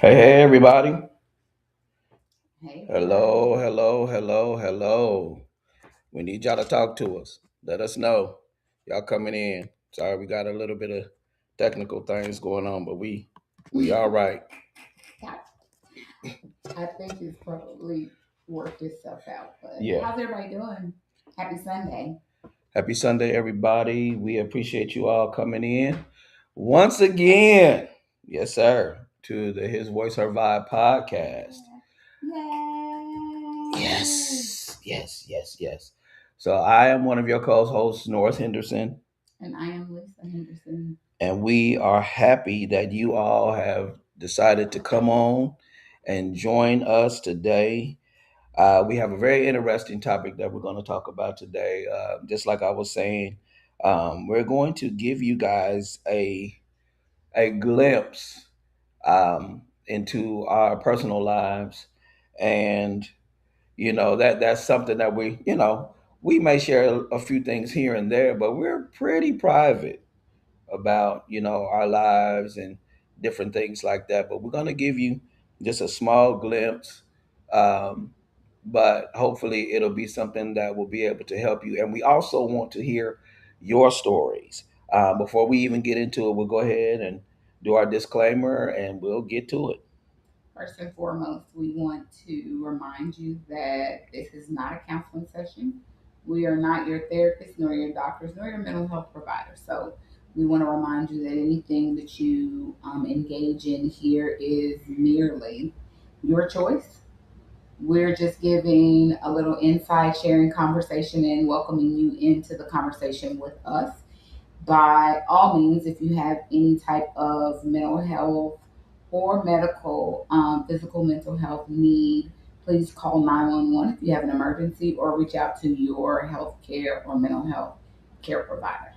Hey, everybody. Hey, everybody. Hello. We need y'all to talk to us. Let us know. Y'all coming in. Sorry, we got a little bit of technical things going on, but we all right. I, I think it's probably worked itself out. But Yeah. how's everybody doing? Happy Sunday. Happy Sunday, everybody. We appreciate you all coming in once again. Yes, sir. To the His Voice Her Vibe podcast. Yay! Yes. So I am one of your co-hosts, North Henderson. And I am Lisa Henderson. And we are happy that you all have decided to come on and join us today. We have a very interesting topic that we're going to talk about today. Just like I was saying, we're going to give you guys a glimpse into our personal lives, and that's something that we may share a few things here and there, but we're pretty private about our lives and different things like that, but we're going to give you just a small glimpse, um, but hopefully it'll be something that will be able to help you. And we also want to hear your stories. Before we even get into it, we'll go ahead and do our disclaimer and we'll get to it. First and foremost, we want to remind you that this is not a counseling session. We are not your therapists, nor your doctors, nor your mental health provider. So we want to remind you that anything that you engage in here is merely your choice. We're just giving a little inside sharing conversation and welcoming you into the conversation with us. By all means, if you have any type of mental health or medical, physical mental health need, please call 911 if you have an emergency or reach out to your health care or mental health care provider.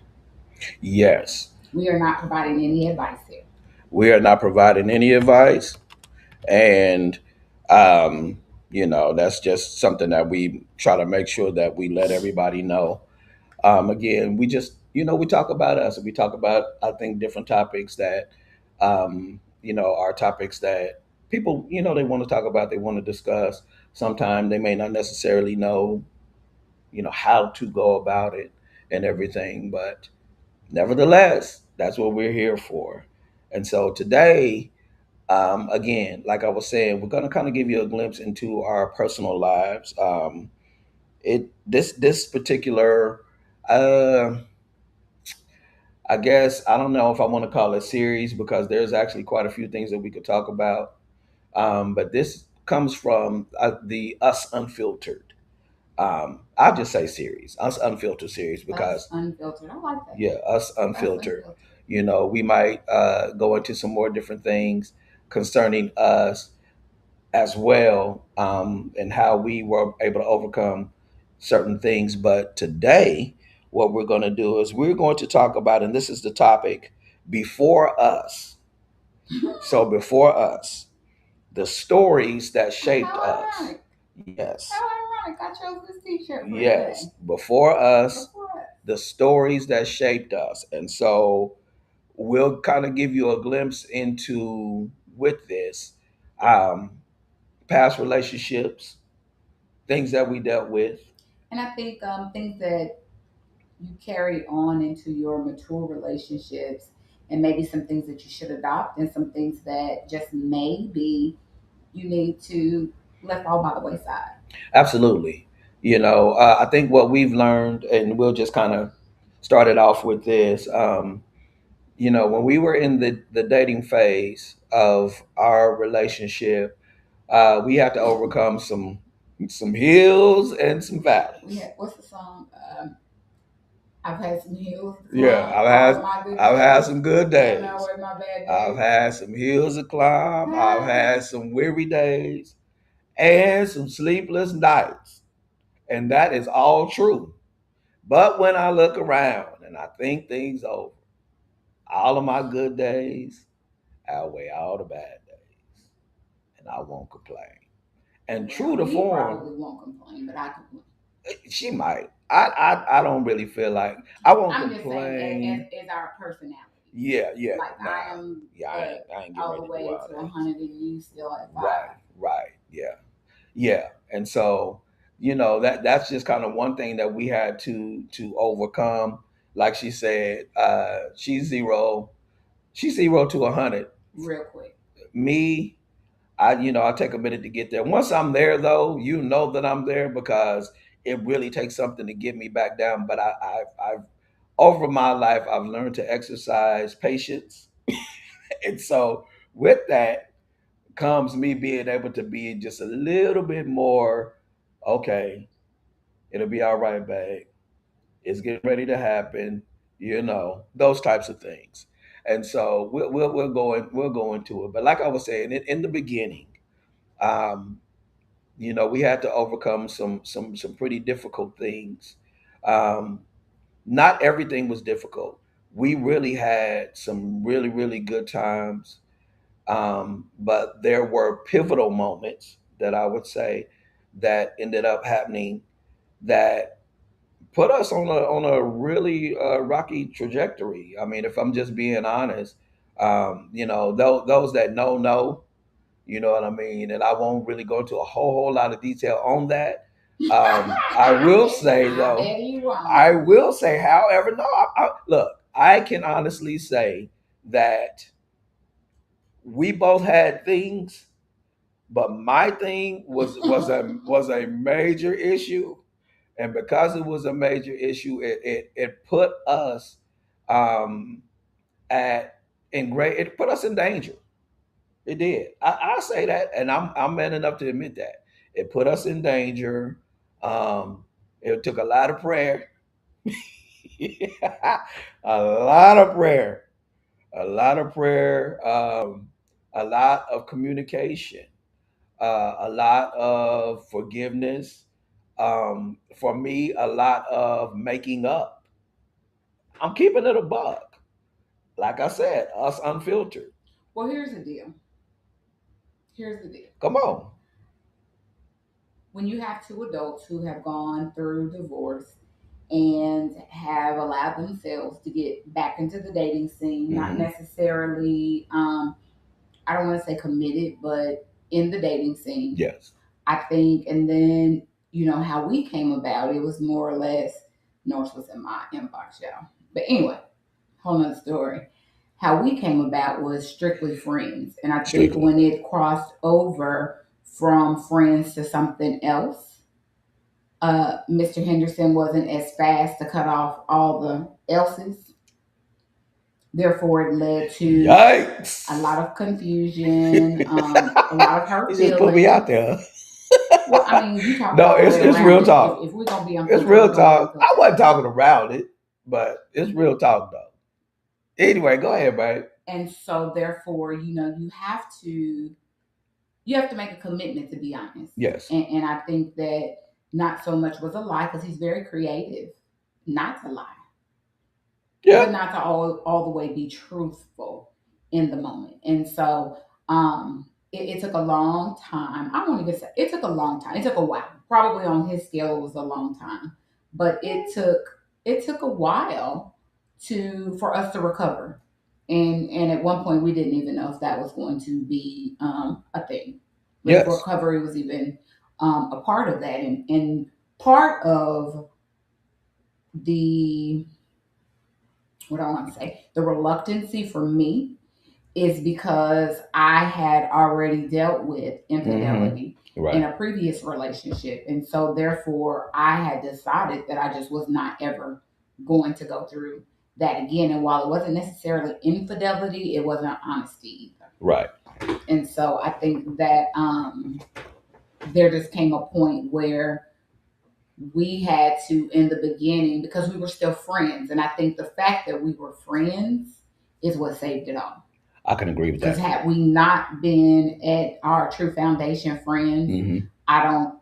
Yes, We are not providing any advice here. we are not providing any advice, and um, that's just something that we try to make sure that we let everybody know. Again, we just we talk about us, and we talk about, I think, different topics that are topics that people they want to talk about, they want to discuss. Sometimes they may not necessarily know how to go about it and everything, but nevertheless, that's what we're here for. And so today, again, like I was saying, we're going to kind of give you a glimpse into our personal lives. This particular, uh, I guess, I don't know if I want to call it series, because there's actually quite a few things that we could talk about. But this comes from the Us Unfiltered. I'll just say series, Us Unfiltered series, Us because unfiltered. I like that. yeah, Us Us Unfiltered. unfiltered. We might go into some more different things concerning us as well, and how we were able to overcome certain things. But today, what we're going to do is we're going to talk about, and this is the topic, before us. So, before us, the stories that shaped How us. ironic. Yes, How ironic. I chose this t shirt for yes, today. before us, Before us. the stories that shaped us. And so, we'll kind of give you a glimpse into, with this, um, past relationships, things that we dealt with. And I think things that you carry on into your mature relationships, and maybe some things that you should adopt, and some things that just maybe you need to let fall by the wayside. Absolutely. I think what we've learned, and we'll just kind of start it off with this. When we were in the dating phase of our relationship, we had to overcome some hills and some We valleys. had, what's the song? I've had some hills to Yeah, climb, all of my good I've had days. some good Damn, now days. where my bad I've days. had some hills to climb. I've had some weary days and some sleepless nights. And that is all true. But when I look around and I think things over, all of my good days outweigh all the bad days. And I won't complain. And true Well, to he form, probably won't complain, but I complain. she might. I don't really feel like I won't I'm just saying, complain. as our personality. Yeah, yeah, Like I nah, am yeah, at I ain't getting all ready the to do way all to that. 100 and you still at Right, 5. right, yeah, yeah, and so that's just kind of one thing that we had to overcome. Like she said, she's 0 to 100. Real quick. Me, I take a minute to get there. Once I'm there, though, that I'm there because it really takes something to get me back down. But I've over my life, I've learned to exercise patience, and so with that comes me being able to be just a little bit more okay. It'll be all right, babe. It's getting ready to happen. Those types of things. And so we're going to it. But like I was saying in the beginning, um, we had to overcome some pretty difficult things. Um, Not everything was difficult. We really had some really really good times, but there were pivotal moments that I would say that ended up happening that put us on a really rocky trajectory. I mean, if I'm just being honest, those that know, you know what I mean? And I won't really go into a whole lot of detail on that. I will say I though, bet you won't. I will say, however, no, look, I can honestly say that we both had things, but my thing was a major issue, and because it was a major issue, it put us um, at in great. It put us in danger. It did. I say that, and I'm man enough to admit that it put us in danger. Um, it took a lot of prayer, a lot of prayer, a lot of communication, a lot of forgiveness. For me, a lot of making up. I'm keeping it a buck. Like I said, us unfiltered. Well, here's the deal. Here's the deal. Come on. When you have two adults who have gone through divorce and have allowed themselves to get back into the dating scene, not Hmm. necessarily, I don't want to say committed, but in the dating scene, Yes. I think, and then, how we came about, it was more or less, Norse was in my inbox, y'all. But anyway, whole nother story. How we came about was strictly friends. And I think Strictly. when it crossed over from friends to something else, Mr. Henderson wasn't as fast to cut off all the else's. Therefore, it led to Yikes. a lot of confusion, a lot of You hurt just put me out feelings. there. Well, I mean, you talking No, all the way it's around real it. talk. If we're gonna be It's unfiltered, we're real gonna be talk. I unfiltered. wasn't talking around it, but it's real talk though. Anyway, go ahead, babe. And so, therefore, you have to make a commitment to be honest. Yes. And I think that not so much was a lie because he's very creative, not to lie, but Yeah. not to all the way be truthful in the moment. And so it took a long time. I won't even say it took a long time. It took a while. Probably on his scale it was a long time. But it took a while for us to recover. And at one point we didn't even know if that was going to be a thing. If Yes. recovery was even a part of that. And part of the what I want to say, the reluctancy for me is because I had already dealt with Hmm. infidelity in Right. a previous relationship. And so, therefore, I had decided that I just was not ever going to go through that again. And while it wasn't necessarily infidelity, it wasn't honesty either. Right. And so, I think that there just came a point where we had to, in the beginning, because we were still friends. And I think the fact that we were friends is what saved it all. I can agree with Because that. had we not been at our true foundation friends, Hmm. I don't.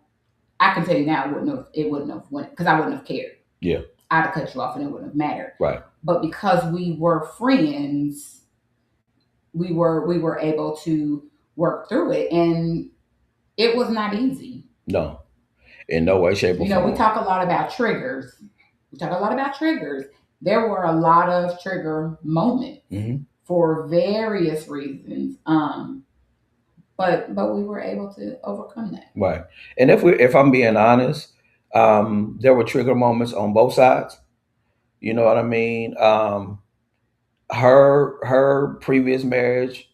I can tell you now, it wouldn't have went because I wouldn't have cared. Yeah. I'd have cut you off, and it wouldn't have mattered. Right. But because we were friends, we were able to work through it, and it was not easy. No, in no way, shape, or We form. talk a lot about triggers. We talk a lot about triggers, there were a lot of trigger moments Hmm. for various reasons. But we were able to overcome that. Right. And if I'm being honest, there were trigger moments on both sides. You know what I mean? Her previous marriage,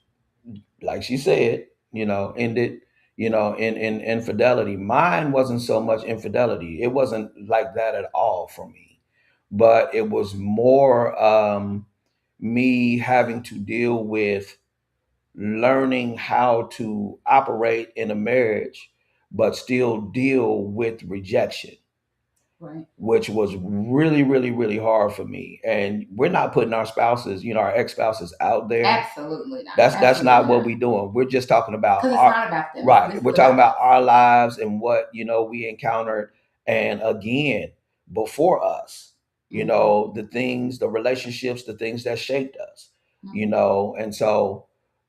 like she said, ended, in infidelity. Mine wasn't so much infidelity. It wasn't like that at all for me. But it was more me having to deal with learning how to operate in a marriage, but still deal with rejection, Right. which was really, really, really hard for me. And we're not putting our spouses, our ex-spouses out there. Absolutely not. That's Absolutely not what not. we're doing. We're just talking about Because it's our not about them. right. This We're is talking about about us. our lives and what we encountered. And again, before us, Mm-hmm. the things, the relationships, the things that shaped us, Mm-hmm. and so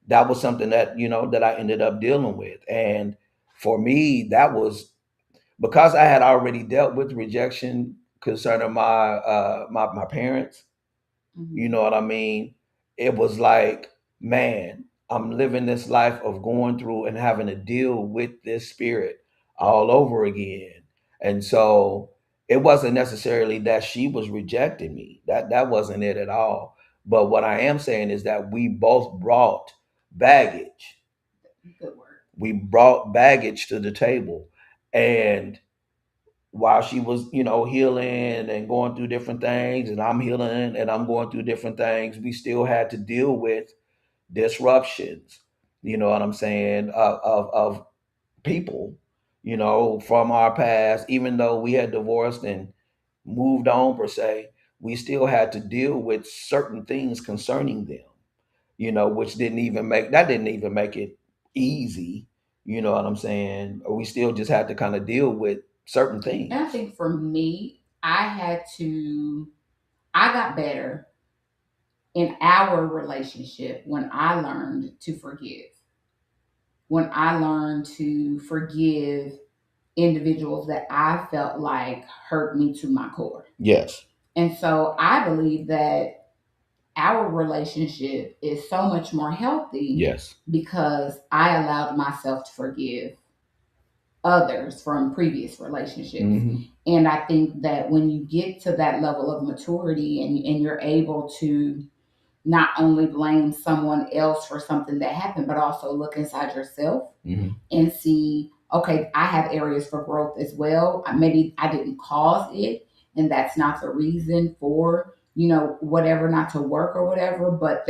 that was something that that I ended up dealing with. And for me, that was because I had already dealt with rejection concerning my parents. You Mm-hmm. know what I mean? It was like, man, I'm living this life of going through and having to deal with this spirit all over again. And so it wasn't necessarily that she was rejecting me. That wasn't it at all. But what I am saying is that we both brought baggage. Good word. We brought baggage to the table. And while she was, healing and going through different things, and I'm healing and I'm going through different things, we still had to deal with disruptions, you know what I'm saying, of people, from our past. Even though we had divorced and moved on per se, we still had to deal with certain things concerning them, which didn't even make it easy. You know what I'm saying? We still just had to kind of deal with certain And I things. think for me, I got better in our relationship when I learned to forgive. When I learned to forgive individuals that I felt like hurt me to my core. Yes. And so I believe that our relationship is so much more healthy Yes. because I allowed myself to forgive others from previous relationships. Hmm. And I think that when you get to that level of maturity and you're able to not only blame someone else for something that happened, but also look inside yourself Hmm. and see, okay, I have areas for growth as well. Maybe I didn't cause it, and that's not the reason for, whatever not to work or whatever, but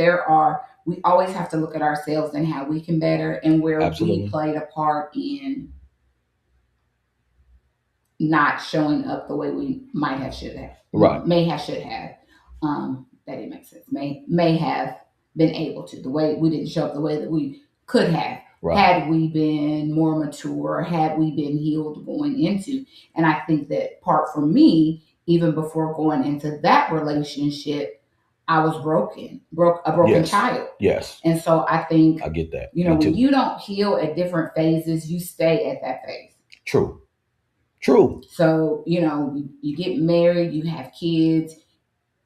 we always have to look at ourselves and how we can better and where we Absolutely. played a part in not showing up the way we might have should have, Right. may have should have. That didn't make sense. May have been able to the way we didn't show up the way that we could have Right. had we been more mature, had we been healed going into. And I think that part for me, even before going into that relationship, I was a broken Yes. child. Yes. And so I think, I get that. Me when too. you don't heal at different phases, you stay at that phase. True. True. So, you get married, you have kids.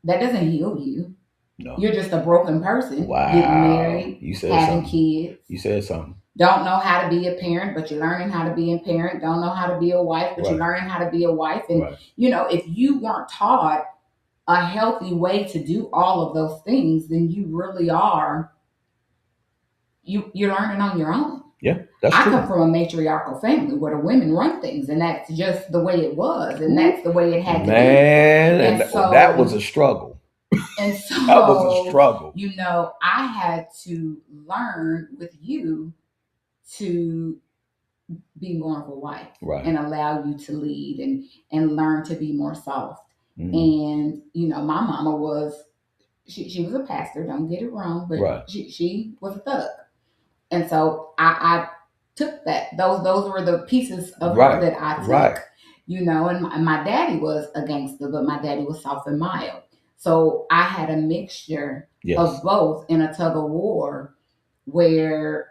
That doesn't heal you. No. You're just a broken person getting Wow. married, You said having something. kids. You said something. Don't know how to be a parent, but you're learning how to be a parent. Don't know how to be a wife, but you're Right. learning how to be a wife. And, Right. if you weren't taught a healthy way to do all of those things, then you really are, you're learning on your own. Yeah, that's I come true. from a matriarchal family where the women run things, and that's just the way it was, and Ooh, that's the way it had to be. man, and And that was so, a struggle. and That was a so, struggle. I had to learn with you to be more of a wife Right. and allow you to lead and learn to be more soft. Hmm. And my mama was she was a pastor. Don't get it wrong, but Right. she was a thug. And so I took that. Those were the pieces of her Right. that I Right. took. And my daddy was a gangster, but my daddy was soft and mild. So I had a mixture Yes. of both in a tug of war where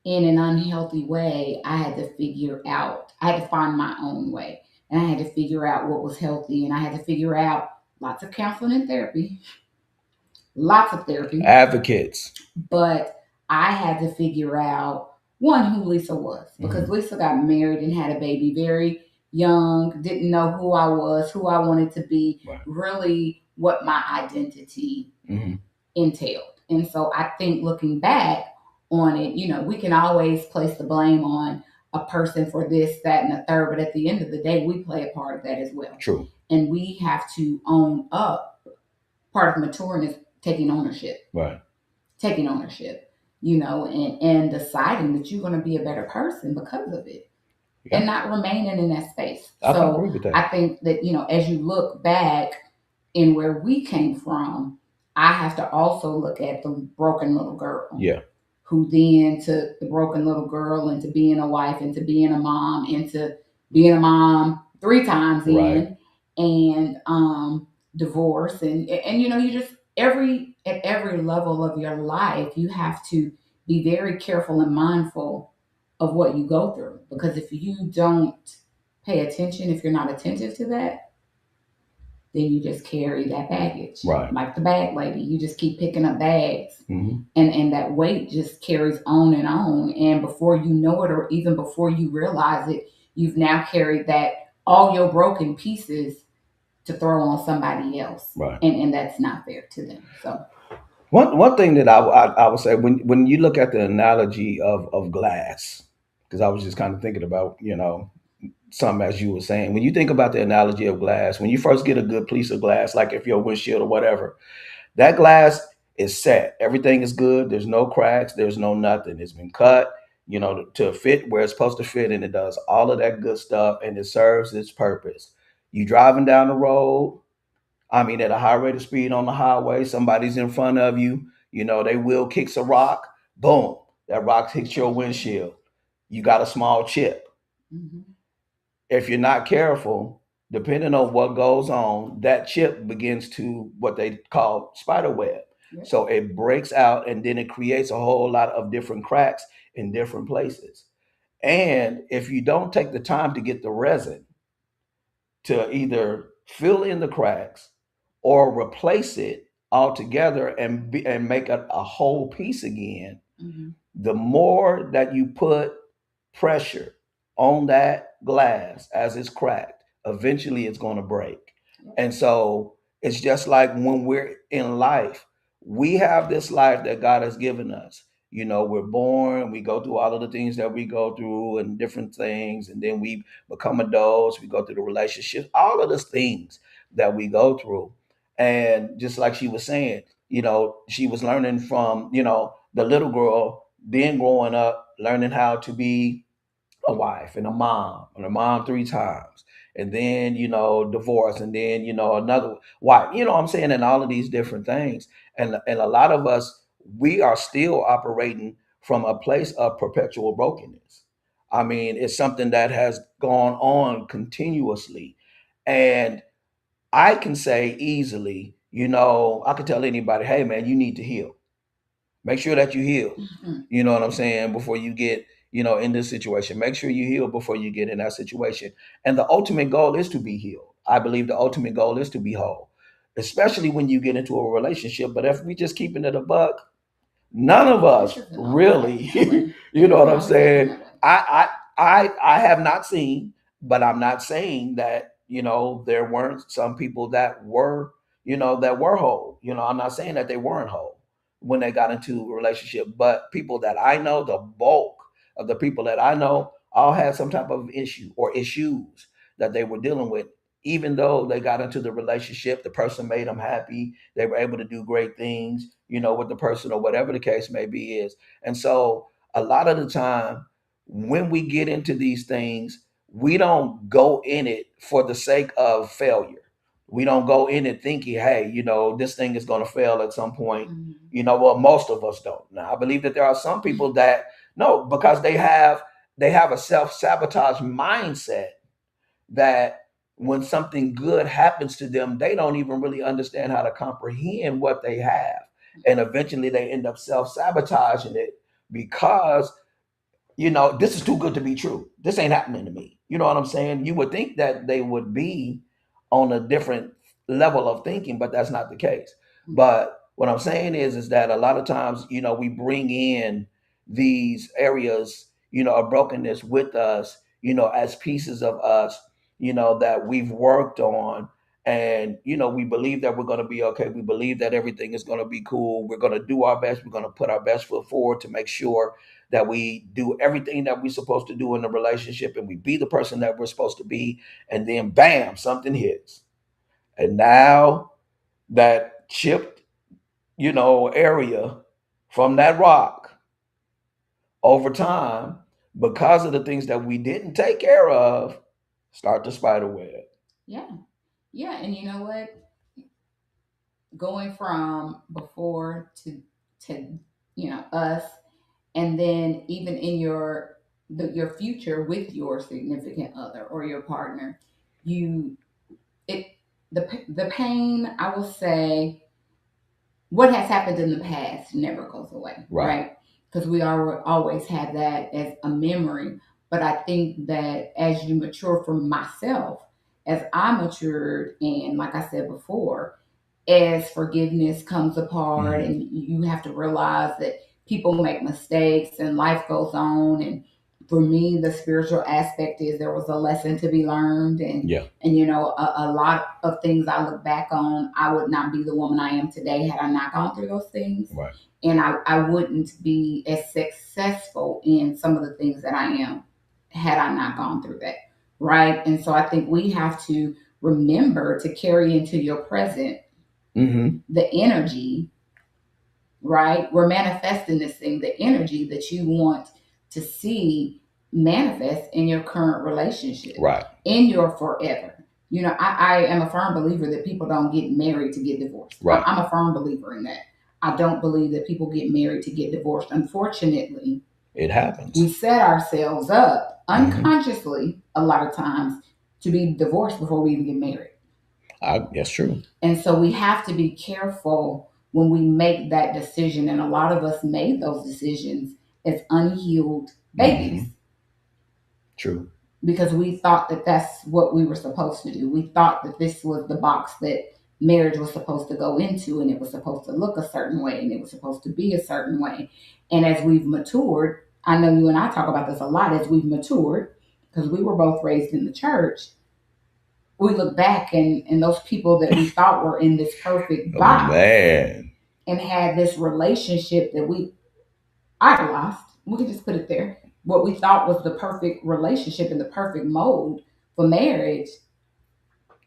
in an unhealthy way, I had to find my own way. And I had to figure out what was healthy and I had to figure out Lots of counseling and therapy, lots of therapy. Advocates. But I had to figure out one who Lisa was because Hmm. Lisa got married and had a baby very young, didn't know who I was, who I wanted to be, Right. really what my identity Hmm. entailed. And so I think looking back on it, we can always place the blame on a person for this, that, and the third, but at the end of the day, we play a part of that as well. True. And we have to own up. Part of maturing is taking ownership, Right. taking ownership, and deciding that you're going to be a better person because of it and Yeah, not remaining in that space. I can So agree with that. I think that, as you look back in where we came from, I have to also look at the broken little girl Yeah. who then took the broken little girl into being a wife, into being a mom, into being a mom three times Right. in, and divorce, and you just at every level of your life, you have to be very careful and mindful of what you go through because if you don't pay attention, if you're not attentive to that, then you just carry that baggage. Right. Like the bag lady, you just keep picking up bags Hmm. and that weight just carries on and on. And before you know it, or even before you realize it, you've now carried that all your broken pieces to throw on somebody else. Right. And that's not fair to them. So One thing that I would say when you look at the analogy of glass, because I was just kind of thinking about something as you were saying. When you think about the analogy of glass, when you first get a good piece of glass, like if your windshield or whatever, that glass is set. Everything is good. There's no cracks. There's no nothing. It's been cut, to fit where it's supposed to fit, and it does all of that good stuff, and it serves its purpose. You driving down the road, I mean, at a high rate of speed on the highway, somebody's in front of you, they wheel kicks a rock, boom, that rock hits your windshield. You got a small chip. mhm. If you're not careful, depending on what goes on, that chip begins to what they call spider web. Yep. So it breaks out and then it creates a whole lot of different cracks in different places. And if you don't take the time to get the resin to either fill in the cracks or replace it altogether and make it a whole piece again, Mhm. the more that you put pressure on that glass as it's cracked, eventually it's going to break. Yep. And so it's just like when we're in life, we have this life that God has given us. We're born, we go through all of the things that we go through and different things, and then we become adults, we go through the relationships, all of the things that we go through. And just like she was saying, she was learning from, the little girl, then growing up, learning how to be a wife and a mom three times, and then divorce, and then another wife. What I'm saying, and all of these different things, and a lot of us, we are still operating from a place of perpetual brokenness. I mean, it's something that has gone on continuously, and I can say easily, I can tell anybody, hey man, you need to heal. Make sure that you heal. Mhm. You know what I'm saying? Before you get, in this situation. Make sure you heal before you get in that situation. And the ultimate goal is to be healed. I believe the ultimate goal is to be whole, especially when you get into a relationship. But if we just keeping it a buck, none of This us isn't always really, that way. you It know what doesn't I'm always happen saying? that way. I have not seen, but I'm not saying that there weren't some people that were that were whole. I'm not saying that they weren't whole when they got into a relationship, but people that I know, the bulk of the people that I know, all had some type of issue or issues that they were dealing with. Even though they got into the relationship, the person made them happy, they were able to do great things, with the person or whatever the case may be is. And so a lot of the time when we get into these things, we don't go in it for the sake of failure. We don't go in it thinking, hey, this thing is going to fail at some point. Mhm. Well, most of us don't. Now, I believe that there are some people that no, because they have a self-sabotage mindset that when something good happens to them, they don't even really understand how to comprehend what they have. And eventually they end up self sabotaging it because, this is too good to be true. This ain't happening to me. You know what I'm saying? You would think that they would be on a different level of thinking, but that's not the case. But what I'm saying is that a lot of times, we bring in these areas, of brokenness with us, as pieces of us, that we've worked on. And, we believe that we're going to be okay. We believe that everything is going to be cool. We're going to do our best. We're going to put our best foot forward to make sure that we do everything that we're supposed to do in the relationship and we be the person that we're supposed to be. And then bam, something hits. And now that chipped, area from that rock over time, because of the things that we didn't take care of, start the spider web. Yeah. Yeah. And you know what? Going from before to us, and then even in your future with your significant other or your partner, you it the pain, I will say, what has happened in the past never goes away, Right. right? Because we are always have that as a memory. But I think that as you mature, for myself, as I matured, and like I said before, as forgiveness comes apart, Mhm. and you have to realize that people make mistakes and life goes on. And for me, the spiritual aspect is there was a lesson to be learned. and Yeah. and a lot of things I look back on, I would not be the woman I am today had I not gone through those things. Right. And I wouldn't be as successful in some of the things that I am had I not gone through that. Right. And so I think we have to remember to carry into your present Mm-hmm. the energy, right? We're manifesting this thing, the energy that you want to see manifest in your current relationship, Right. in your forever. I am a firm believer that people don't get married to get divorced. Right. I'm a firm believer in that. I don't believe that people get married to get divorced. Unfortunately, It happens. we set ourselves up unconsciously a lot of times to be divorced before we even get married. That's true. And so we have to be careful when we make that decision. And a lot of us made those decisions as unhealed babies. Mhm. True. Because we thought that that's what we were supposed to do. We thought that this was the box that marriage was supposed to go into, and it was supposed to look a certain way, and it was supposed to be a certain way. And as we've matured, I know you and I talk about this a lot, as we've matured, because we were both raised in the church, we look back, and those people that we thought were in this perfect box, man, and had this relationship that we idolized. We can just put it there. What we thought was the perfect relationship and the perfect mold for marriage.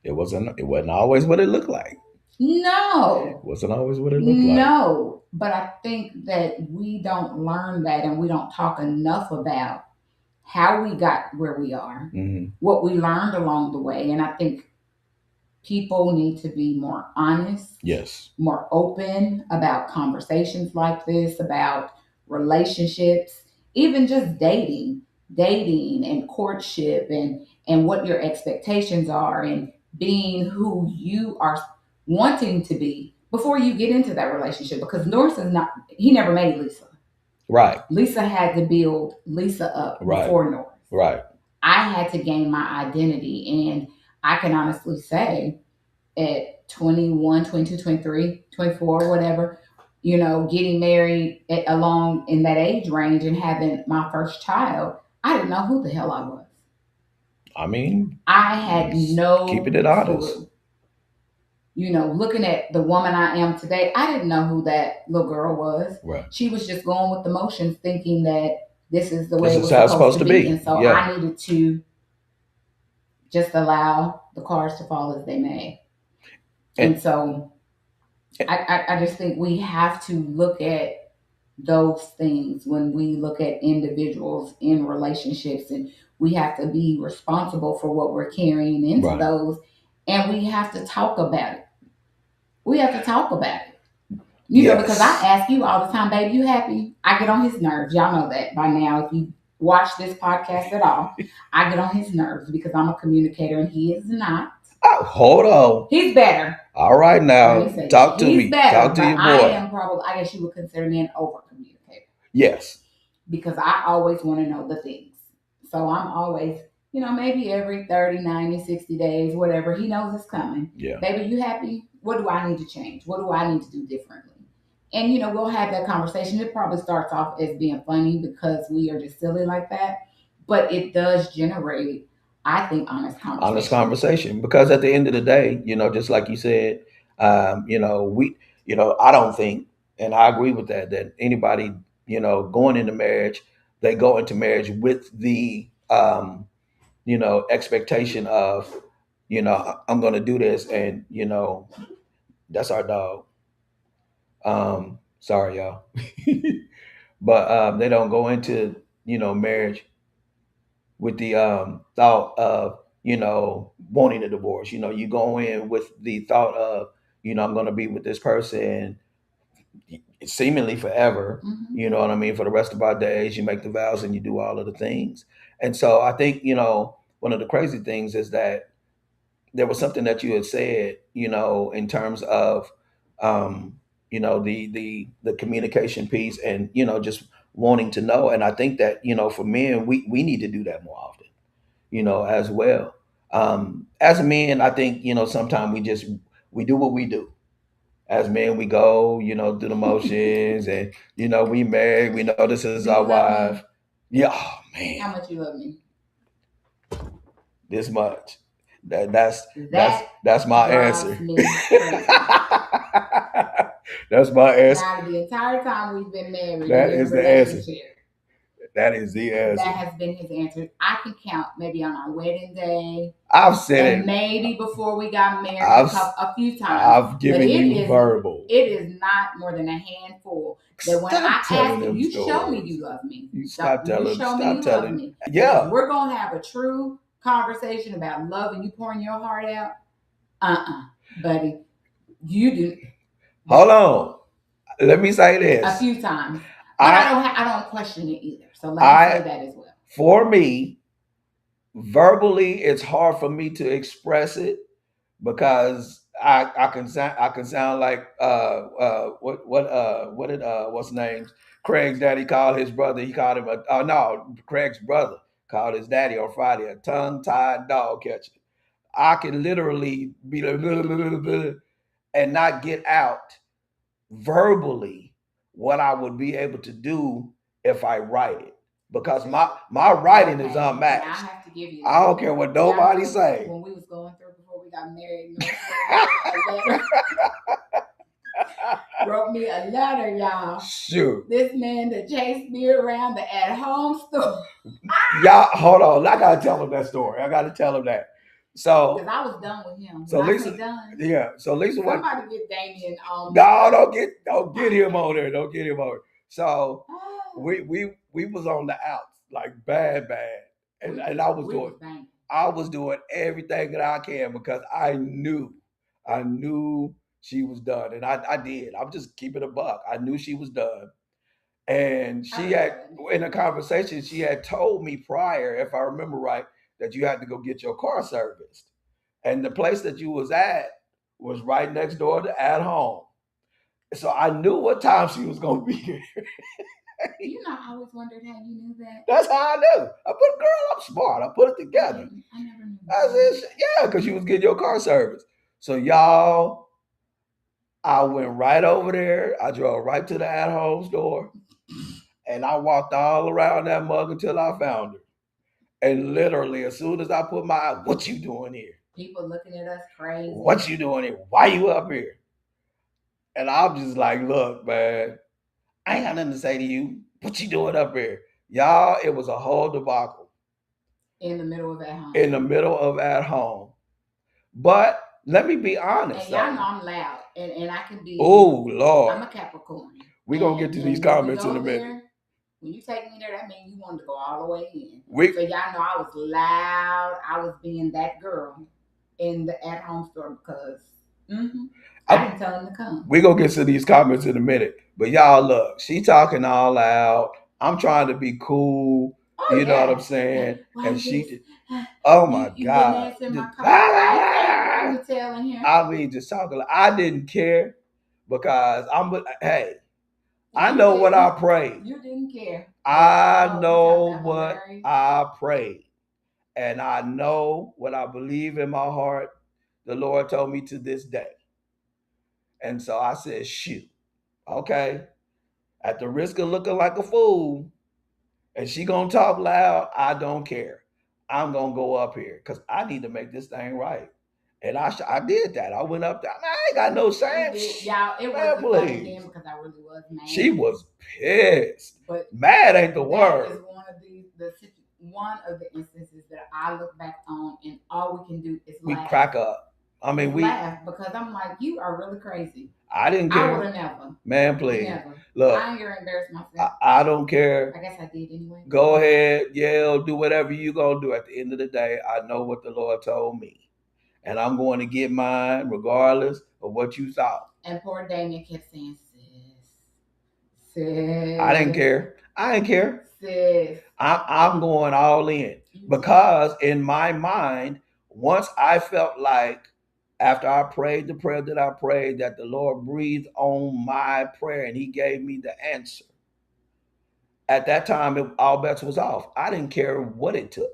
It wasn't always what it looked like. No. It wasn't always what it looked like. No. But I think that we don't learn that, and we don't talk enough about how we got where we are, Mhm. what we learned along the way. And I think people need to be more honest, Yes. more open about conversations like this, about relationships, even just dating and courtship, and what your expectations are, and being who you are wanting to be before you get into that relationship. Because Norris is not, he never made Lisa. Right. Lisa had to build Lisa up Right. before Norris. Right. I had to gain my identity. And I can honestly say at 21, 22, 23, 24, whatever, getting married along in that age range and having my first child, I didn't know who the hell I was. I mean, I had no keeping it honest. clue. Looking at the woman I am today, I didn't know who that little girl was. Right. She was just going with the motions, thinking that this is the way This it was is how it's supposed to be. And so Yeah. I needed to just allow the cards to fall as they may. And so I just think we have to look at those things when we look at individuals in relationships, and we have to be responsible for what we're carrying into Right. those, and we have to talk about it. We have to talk about it. Because I ask you all the time, baby, you happy? I get on his nerves. Y'all know that by now. If you watch this podcast at all, I get on his nerves because I'm a communicator and he is not. Oh, hold on. He's better. All right, now talk to me. Better, talk to your boy. I guess you would consider me an over communicator. Yes. Because I always want to know the things. So I'm always maybe every 30, 90, 60 days, whatever. He knows it's coming. Yeah. Baby, you happy? What do I need to change? What do I need to do differently? And, we'll have that conversation. It probably starts off as being funny because we are just silly like that. But it does generate, I think, honest Honest conversation. conversation, because at the end of the day, just like you said, we, I don't think, and I agree with that anybody, going into marriage, they go into marriage with the expectation of, I'm going to do this, and that's our dog. Sorry, y'all. But they don't go into marriage with the thought of wanting a divorce. You go in with the thought of, I'm going to be with this person seemingly forever. Hmm. You know what I mean? For the rest of our days, you make the vows and you do all of the things. And so I think one of the crazy things is that there was something that you had said, in terms of the communication piece, and just wanting to know. And I think that for men, we need to do that more often, as well. As men, I think sometimes we do what we do. As men, we go, through the motions, and we married. We know this is Do our you love wife. me? Yeah, oh, man, How much you love me? this much. That's that's That that's my drives answer. me crazy. That's my answer. Now, the entire time we've been married in That this is the answer. relationship, That is the that answer. has been his answer. I can count maybe on our wedding day I've said and it. maybe before we got married I've a few times, I've but given you verbal. it is not more than a handful. That when Stop I telling ask them you, show me stories. you love me. You So stop you telling. show me Stop you love telling. me. If Yeah. we're gonna have a true conversation about love and you pouring your heart out, buddy, you do Hold on. Let me say a this. few times. But I I don't question it either. So let me say I that as well. for me, verbally, it's hard for me to express it, because I can sound like what did what's names Craig's daddy called his brother. He called him a no, Craig's brother called his daddy on Friday a tongue tied dog catcher. I can literally be like, and not get out verbally what I would be able to do if I write it, because my writing is Okay, now I unmatched. have to give you I this. don't care what Y'all nobody know say. when we was going through before we got married, North wrote me a letter, y'all. Shoot. This man that chased me around the at home store. Y'all, hold on. I gotta tell him that story. I gotta tell him that. Because So, I was done with him. so When I Lisa, say done, yeah. So Lisa, what? somebody get Damien on this No, phone. don't get him on there. Don't get him on there. So Oh, we was on the outs, like bad, and I was doing everything that I can, because I knew she was done, and I did. I'm just keeping a buck. I knew she was done, and she had, in a conversation, she had told me prior, if I remember right, that you had to go get your car serviced, and the place that you was at was right next door to At Home. So I knew what time she was gonna be here. I always wondered how you knew that. That's how I knew. I put, girl, I'm smart. I put it together. I never knew. I said, yeah, because you was getting your car service. So y'all, I went right over there. I drove right to the At Home store, and I walked all around that mug until I found her. And literally, as soon as I put my eye, what you doing here? People looking at us crazy. What you doing here? Why you up here? And I'm just like, look, man, I ain't got nothing to say to you. What you doing up here? Y'all, it was a whole debacle. In the middle of At Home. In the middle of At Home. But let me be honest. And y'all know I'm loud. And I can be. Oh, Lord. I'm a Capricorn. We're going to get to these comments in a minute. There, when you take me there, that means you wanted to go all the way in. So y'all know I was loud. I was being that girl in the At Home store because I didn't tell him to come. We're going to get to these comments in a minute. But y'all, look, she talking all loud. I'm trying to be cool. Oh, you know what I'm saying? And she, oh my God. I mean, just talking. I didn't care, because hey, I know what I prayed. You didn't care. I know what I prayed. And I know what I believe in my heart, the Lord told me to this day. And so I said, shoot, okay, at the risk of looking like a fool, and she gonna talk loud, I don't care. I'm gonna go up here because I need to make this thing right. And I did that. I went up there. Man, I ain't got no You shame. did, y'all. It Man, wasn't fun again please. because I really was mad. She was pissed. But mad ain't the that word. is one of the instances that I look back on, and all we can do is We laugh. crack up. I mean, we laugh because I'm like, you are really crazy. I didn't I care. would have never. Man, please. Never. Look, I ain't gonna embarrass myself. I don't care. I guess I did anyway. Go ahead, yell, do whatever you gonna do. At the end of the day, I know what the Lord told me, and I'm going to get mine regardless of what you thought. And poor Damien kept saying, sis. I didn't care. I didn't care. Sis. I'm going all in because in my mind, once I felt like after I prayed the prayer that I prayed, that the Lord breathed on my prayer and He gave me the answer. At that time, all bets was off. I didn't care what it took.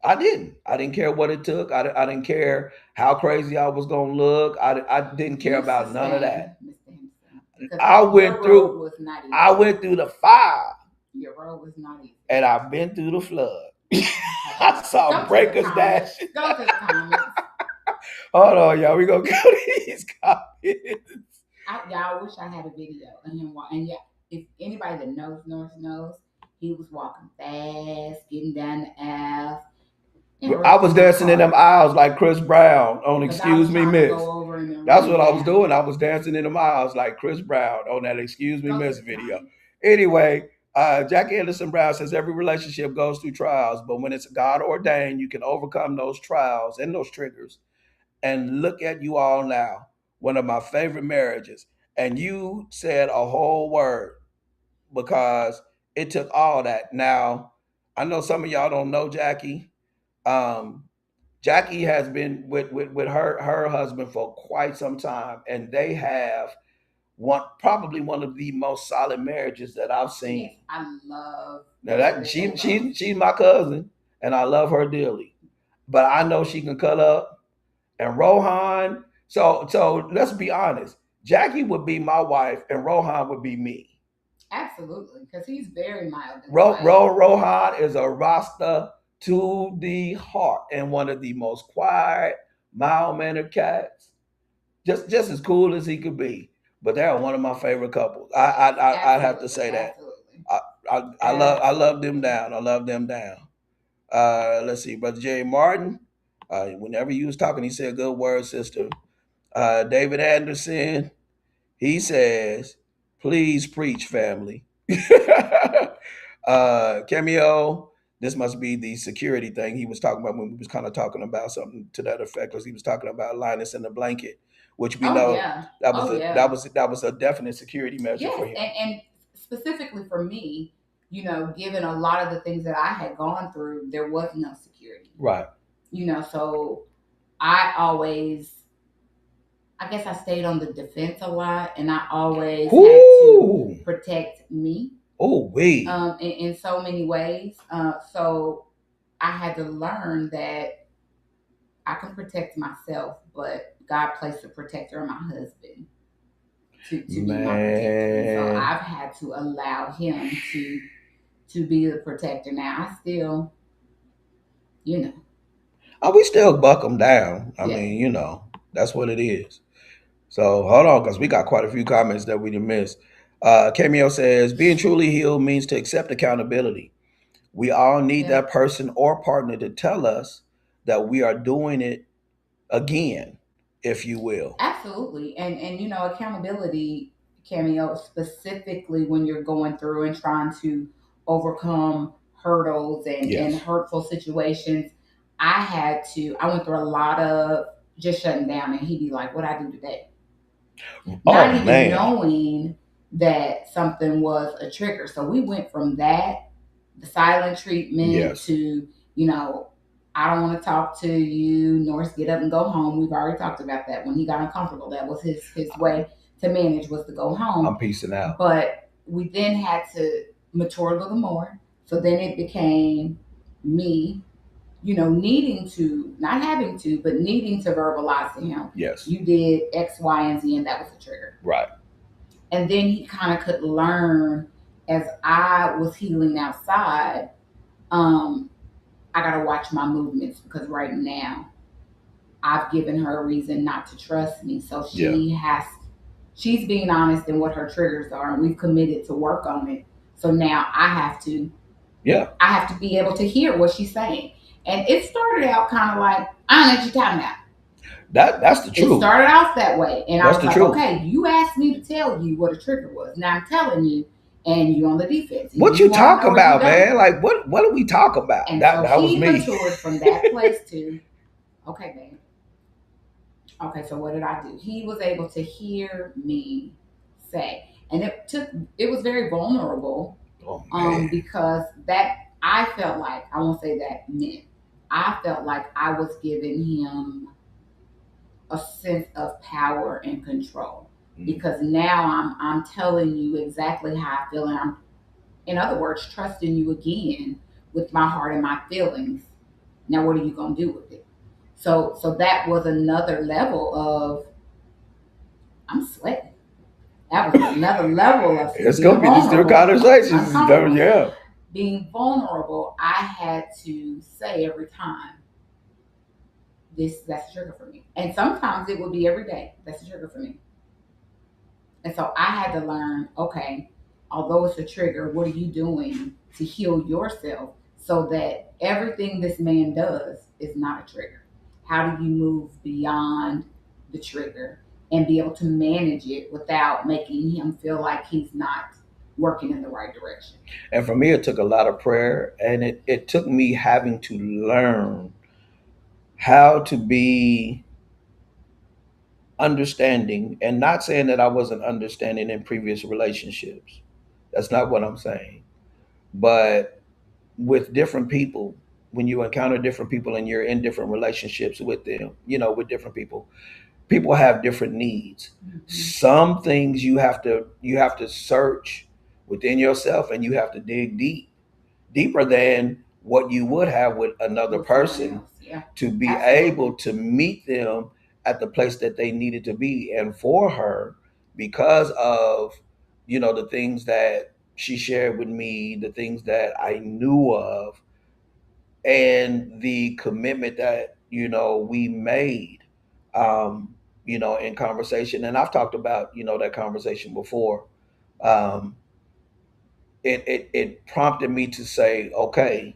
I didn't. I didn't care what it took. I didn't care how crazy I was going to look. I didn't care about none of that. I went through the fire. Your road was not easy. And I've been through the flood. I saw breakers dash. Go to the comments. Hold on, y'all. We gonna go to these comments. Y'all wish I had a video of him walking. And yeah, if anybody that knows North knows, he was walking fast, getting down the aisle. I was dancing in them aisles like Chris Brown on Excuse Me Miss. That's what I was doing. I was dancing in them aisles like Chris Brown on that Excuse Me Miss video. Anyway, Jackie Anderson Brown says every relationship goes through trials, but when it's God ordained, you can overcome those trials and those triggers. And look at you all now, one of my favorite marriages. And you said a whole word because it took all that. Now, I know some of y'all don't know Jackie. Jackie has been with her husband for quite some time, and they have probably one of the most solid marriages that I've seen. Yes, I love. Now that she's my cousin, and I love her dearly, but I know she can cut up. And Rohan, so let's be honest. Jackie would be my wife, and Rohan would be me. Absolutely, because he's very mild. Rohan is a Rasta to the heart and one of the most quiet, mild-mannered cats. Just as cool as he could be. But they're one of my favorite couples. I have to say that. I love them down. I love them down. Let's see, Brother Jerry Martin. Whenever he was talking, he said good word, sister. David Anderson, he says, please preach, family. Cameo, this must be the security thing he was talking about when we was kind of talking about something to that effect, because he was talking about Linus in the blanket, which we know that was a definite security measure for him. And specifically for me, you know, given a lot of the things that I had gone through, there was no security. Right. You know, so I guess I stayed on the defense a lot, and I always had to protect me. Oh, wait. In so many ways. So I had to learn that I can protect myself, but God placed a protector in my husband to be my protector. So I've had to allow him to be the protector. Now I still, you know. We still buck them down. I mean, you know, that's what it is. So hold on, because we got quite a few comments that we didn't miss. Cameo says, being truly healed means to accept accountability. We all need that person or partner to tell us that we are doing it again, if you will. Absolutely. And you know, accountability, Cameo, specifically when you're going through and trying to overcome hurdles and hurtful situations. I went through a lot of just shutting down, and he'd be like, what I do today? Not even knowing that something was a trigger. So we went from that, the silent treatment, to, you know, I don't want to talk to you, Norris, get up and go home. We've already talked about that. When he got uncomfortable, that was his way to manage, was to go home. I'm peacing out. But we then had to mature a little more. So then it became me needing to, not having to, but needing to verbalize to him, Yes. you did X, Y, and Z, and that was a trigger. Right. And then he kind of could learn as I was healing outside. Um, I got to watch my movements because right now I've given her a reason not to trust me. So Yeah. she's being honest in what her triggers are, and we've committed to work on it. So now Yeah. I have to be able to hear what she's saying. And it started out kind of like, I don't know what you're talking about. That's the It truth. started off that way. And I That's was the like, truth. okay, you asked me to tell you what a trigger was. Now I'm telling you, and you're on the defense. And What you wanna talk know or you about, don't. man? Like what do we talk about? And That so was he me. matured from that place to, okay, babe. Okay, so what did I do? He was able to hear me say, and it was very vulnerable, Oh man. because that I felt like, I won't say that meant, I felt like I was giving him a sense of power and control, because now I'm telling you exactly how I feel, and I'm, in other words, trusting you again with my heart and my feelings. Now what are you gonna do with it? So that was another level of, I'm sweating. That was another level of It's being gonna be these two vulnerable. conversations. Uncomfortable. Yeah. Being vulnerable, I had to say every time, that's a trigger for me. And sometimes it would be every day. That's a trigger for me. And so I had to learn, okay, although it's a trigger, what are you doing to heal yourself so that everything this man does is not a trigger? How do you move beyond the trigger and be able to manage it without making him feel like he's not working in the right direction? And for me, it took a lot of prayer, and it took me having to learn how to be understanding, and not saying that I wasn't understanding in previous relationships. That's not what I'm saying. But with different people, when you encounter different people and you're in different relationships with them, with different people have different needs. Mm-hmm. Some things you have to search within yourself, and you have to dig deeper than what you would have with another With someone person, else. Yeah. to be Absolutely. able to meet them at the place that they needed to be. And for her, because of the things that she shared with me, the things that I knew of, and the commitment that we made, in conversation. And I've talked about that conversation before. um, it prompted me to say, okay,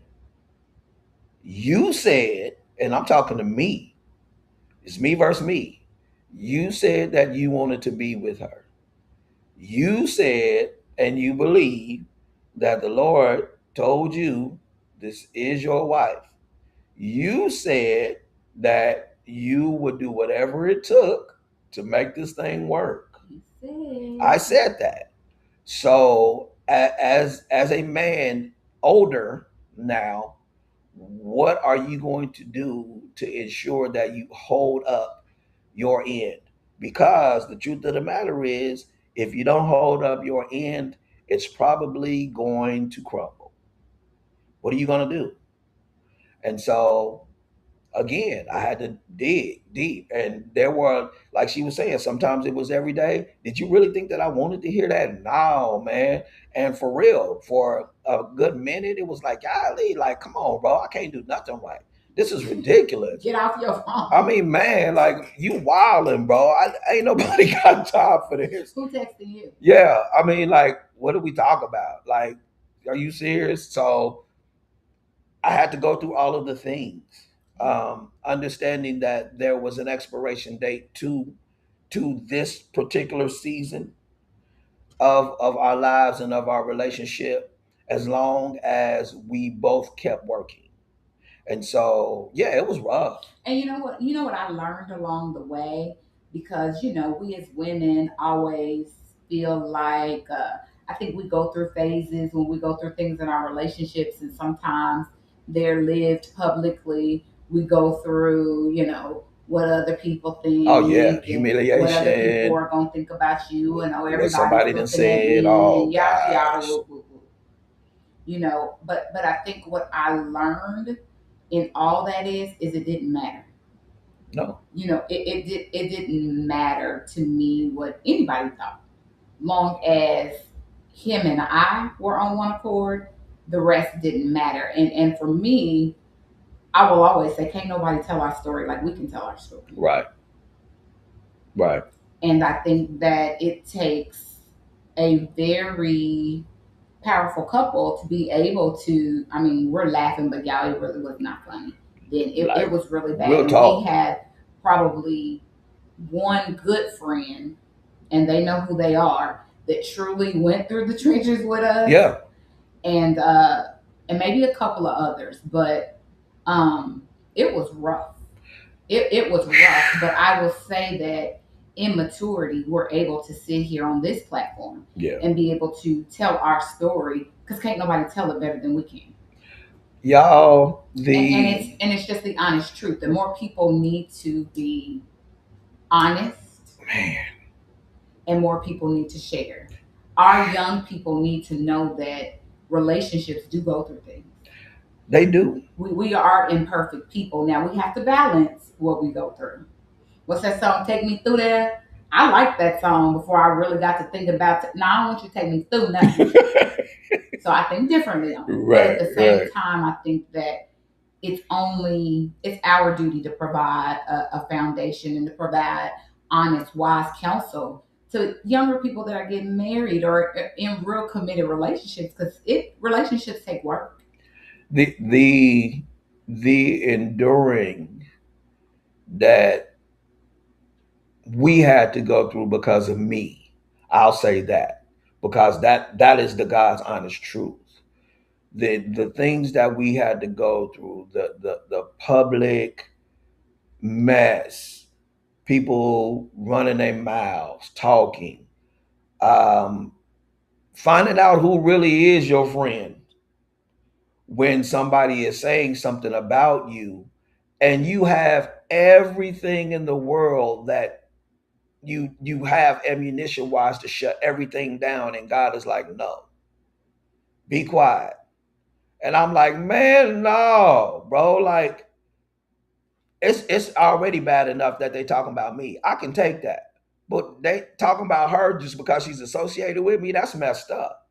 you said, and I'm talking to me, it's me versus me. You said that you wanted to be with her. You said, and you believe that the Lord told you this is your wife. You said that you would do whatever it took to make this thing work. I said that. So as a man, older now, what are you going to do to ensure that you hold up your end? Because the truth of the matter is, if you don't hold up your end, it's probably going to crumble. What are you going to do? And so again, I had to dig deep. And there were, like she was saying, sometimes it was every day. Did you really think that I wanted to hear that? No, man. And for real, for a good minute, it was like, golly, like, come on, bro, I can't do nothing right. This is ridiculous. Get off your phone. I mean, man, like, you wilding, bro. Ain't nobody got time for this. Who texting you? Yeah, I mean, like, what do we talk about? Like, are you serious? So I had to go through all of the things, understanding that there was an expiration date to this particular season of our lives and of our relationship, as long as we both kept working. And so, yeah, it was rough. And you know what I learned along the way, because we as women always feel like, I think we go through phases when we go through things in our relationships, and sometimes they're lived publicly. We go through, what other people think, Oh yeah, and what other humiliation. people are gonna think about you, and What somebody everybody's done looking at said. me, Oh and yada yada, gosh. woo, woo, woo. But I think what I learned in all that is it didn't matter. No. It didn't matter to me what anybody thought. Long as him and I were on one accord, the rest didn't matter. And for me, I will always say, can't nobody tell our story like we can tell our story. Right. Right. And I think that it takes a very powerful couple to be able to. I mean, we're laughing, but y'all, it really was not funny. Then it Like was really bad. real And we talk. had probably one good friend, and they know who they are, that truly went through the trenches with us, Yeah. and and maybe a couple of others, but it was rough. It was rough, but I will say that in maturity, we're able to sit here on this platform Yeah. and be able to tell our story because can't nobody tell it better than we can. Y'all, And it's just the honest truth. The more people need to be honest, man, and more people need to share. Our young people need to know that relationships do go through things. they do. We are imperfect people. Now we have to balance what we go through. What's that song? Take Me Through There. I like that song before I really got to think about it. Now I don't want you to take me through nothing. So I think differently on it. But at Right. the same Right. time, I think that it's our duty to provide a foundation and to provide honest, wise counsel to younger people that are getting married or in real committed relationships because it relationships take work. The enduring that we had to go through because of me. I'll say that because that is the God's honest truth. The things that we had to go through, the public mess, people running their mouths, talking, um, finding out who really is your friend when somebody is saying something about you, and you have everything in the world that you have ammunition wise to shut everything down, and God is like, no, be quiet. And I'm like, man, no, bro. Like, it's already bad enough that they talking about me. I can take that. But they talking about her just because she's associated with me, that's messed up.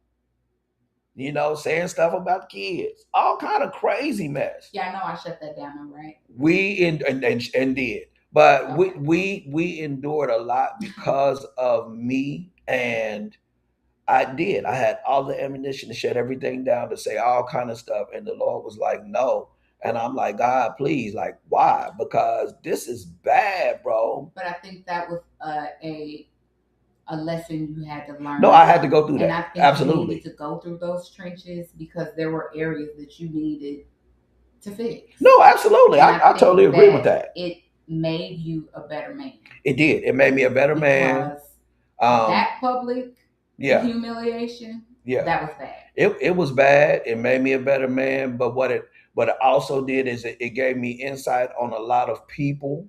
Saying stuff about kids, all kind of crazy mess. Yeah, I know I shut that down, right? We and did, but we Okay. we we endured a lot because of me, and I did. I had all the ammunition to shut everything down, to say all kind of stuff, and the Lord was like, "No," and I'm like, "God, please, like, why? Because this is bad, bro." But I think that was a lesson you had to No, learn. I had to go through And I that. think you needed Absolutely. to go through those trenches because there were areas that you needed to fix. No, absolutely. And I I totally think agree with that that. it made you a better man It did. It made me a better man. because Um, that public yeah, humiliation, yeah. that was bad. It was bad. It made me a better man. But what it also did is it gave me insight on a lot of people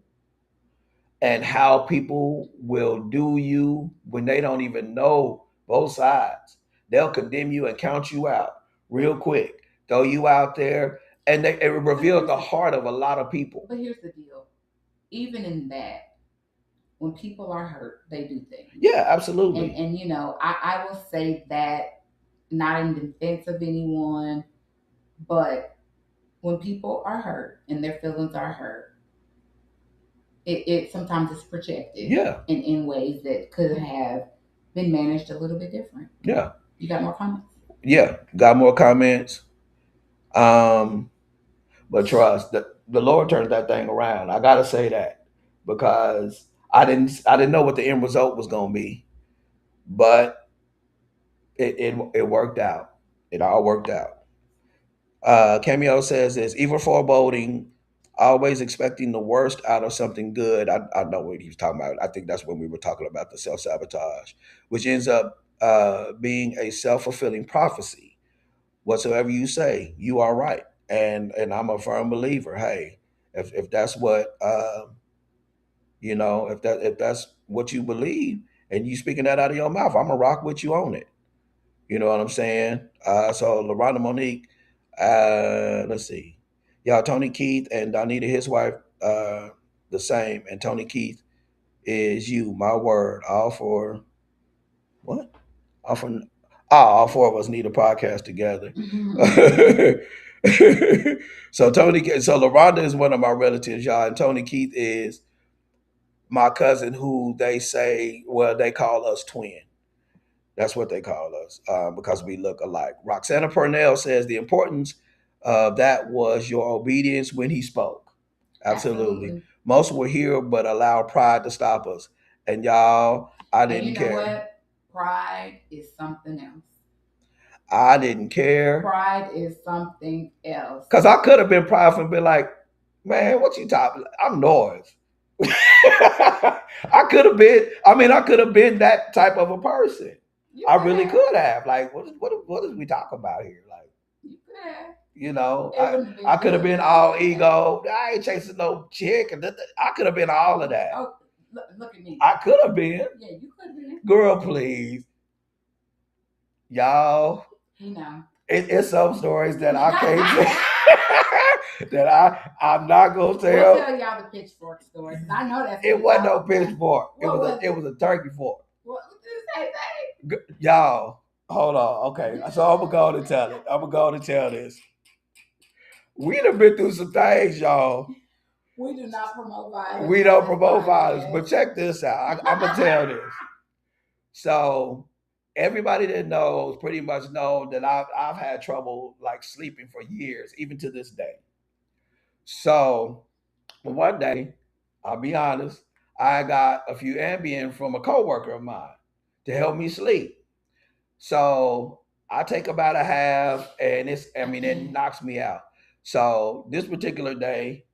and how people will do you when they don't even know both sides. They'll condemn you and count you out real quick, throw you out there, and it revealed the heart of a lot of people. But here's the deal. Even in that, when people are hurt, they do things. Yeah, And absolutely. I will say that not in defense of anyone, but when people are hurt and their feelings are hurt, it sometimes is projected Yeah, in ways that could have been managed a little bit different. yeah, You got more comments? yeah. Got more comments. Um, but trust the Lord turned that thing around. I gotta say that because I didn't know what the end result was gonna be, but it worked out. It all worked out. Cameo says this: evil foreboding, always expecting the worst out of something good. I know what he was talking about. I think that's when we were talking about the self sabotage, which ends up being a self fulfilling prophecy. Whatsoever you say, you are right, and I'm a firm believer. Hey, if that's what if that's what you believe, and you speaking that out of your mouth, I'm gonna rock with you on it. You know what I'm saying? So LaRonda Monique, let's see. Y'all, Tony Keith and Donita, his wife, the same. And Tony Keith is you, my word. All for what? All for all four of us need a podcast together. So LaRonda is one of my relatives, y'all, and Tony Keith is my cousin who they say, well, they call us twin. That's what they call us because we look alike. Roxana Purnell says the importance of that was your obedience when he spoke. Absolutely. Absolutely. Most were here, but allowed pride to stop us. And y'all, I And didn't you know care. what? Pride is something else. I didn't care. Pride is something else. Because I could have been prideful and been like, man, what you talking? I'm North. I could have been, I could have been that type of a person. You I could really have. could have. Like, what is we talking about here? Like, You could have. you know, It wouldn't have been I could have good been for all you. ego. I ain't chasing no chick. And I could have been all of that. Oh, look at me. I could have been. Yeah, you could have been. Girl, please. Y'all, You know. it's some stories that I can't that I'm not gonna We'll tell. tell y'all the pitchfork story. 'Cause I know that's It what wasn't no y'all- pitchfork. What was It was a turkey fork. What was the same thing? Y'all, hold on. Okay, so I'm gonna go and tell it. I'm gonna go and tell this. We done been through some things, y'all. We do not promote violence. We on don't this promote podcast. violence, but check this out. I'm gonna tell this. So everybody that knows pretty much know that I've had trouble like sleeping for years, even to this day. So one day, I'll be honest, I got a few Ambien from a coworker of mine to help me sleep. So I take about a half, and it knocks me out. So this particular day,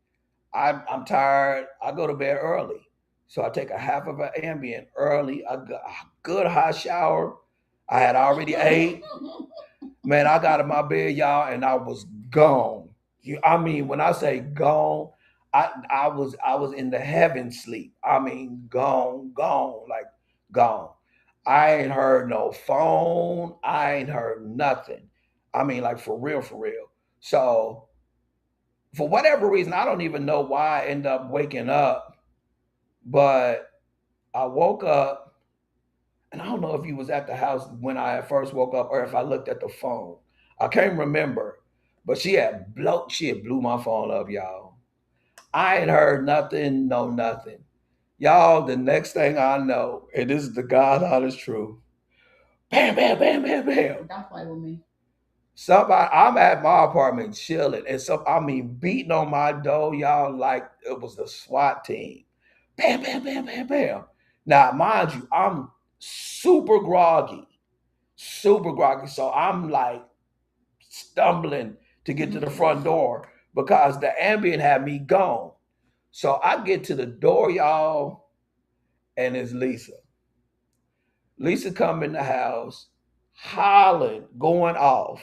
I'm tired. I go to bed early, so I take a half of an Ambien early. I got a good hot shower. I had already ate. Man, I got in my bed, y'all, and I was gone. When I say gone, I was in the heaven sleep. Gone, like gone. I ain't heard no phone. I ain't heard nothing. Like for real, for real. So for whatever reason, I don't even know why I end up waking up, but I woke up, and I don't know if you was at the house when I first woke up or if I looked at the phone. I can't remember, but she had blew my phone up, y'all. I ain't heard nothing, no nothing. Y'all, the next thing I know, and this is the God honest truth, bam, bam, bam, bam, bam. Don't play with me. Somebody, I'm at my apartment chilling, and beating on my door, y'all, like it was the SWAT team. Bam, bam, bam, bam, bam. Now, mind you, I'm super groggy, super groggy. So I'm like stumbling to get to the front door because the Ambien had me gone. So I get to the door, y'all, and it's Lisa. Lisa come in the house, hollering, going off.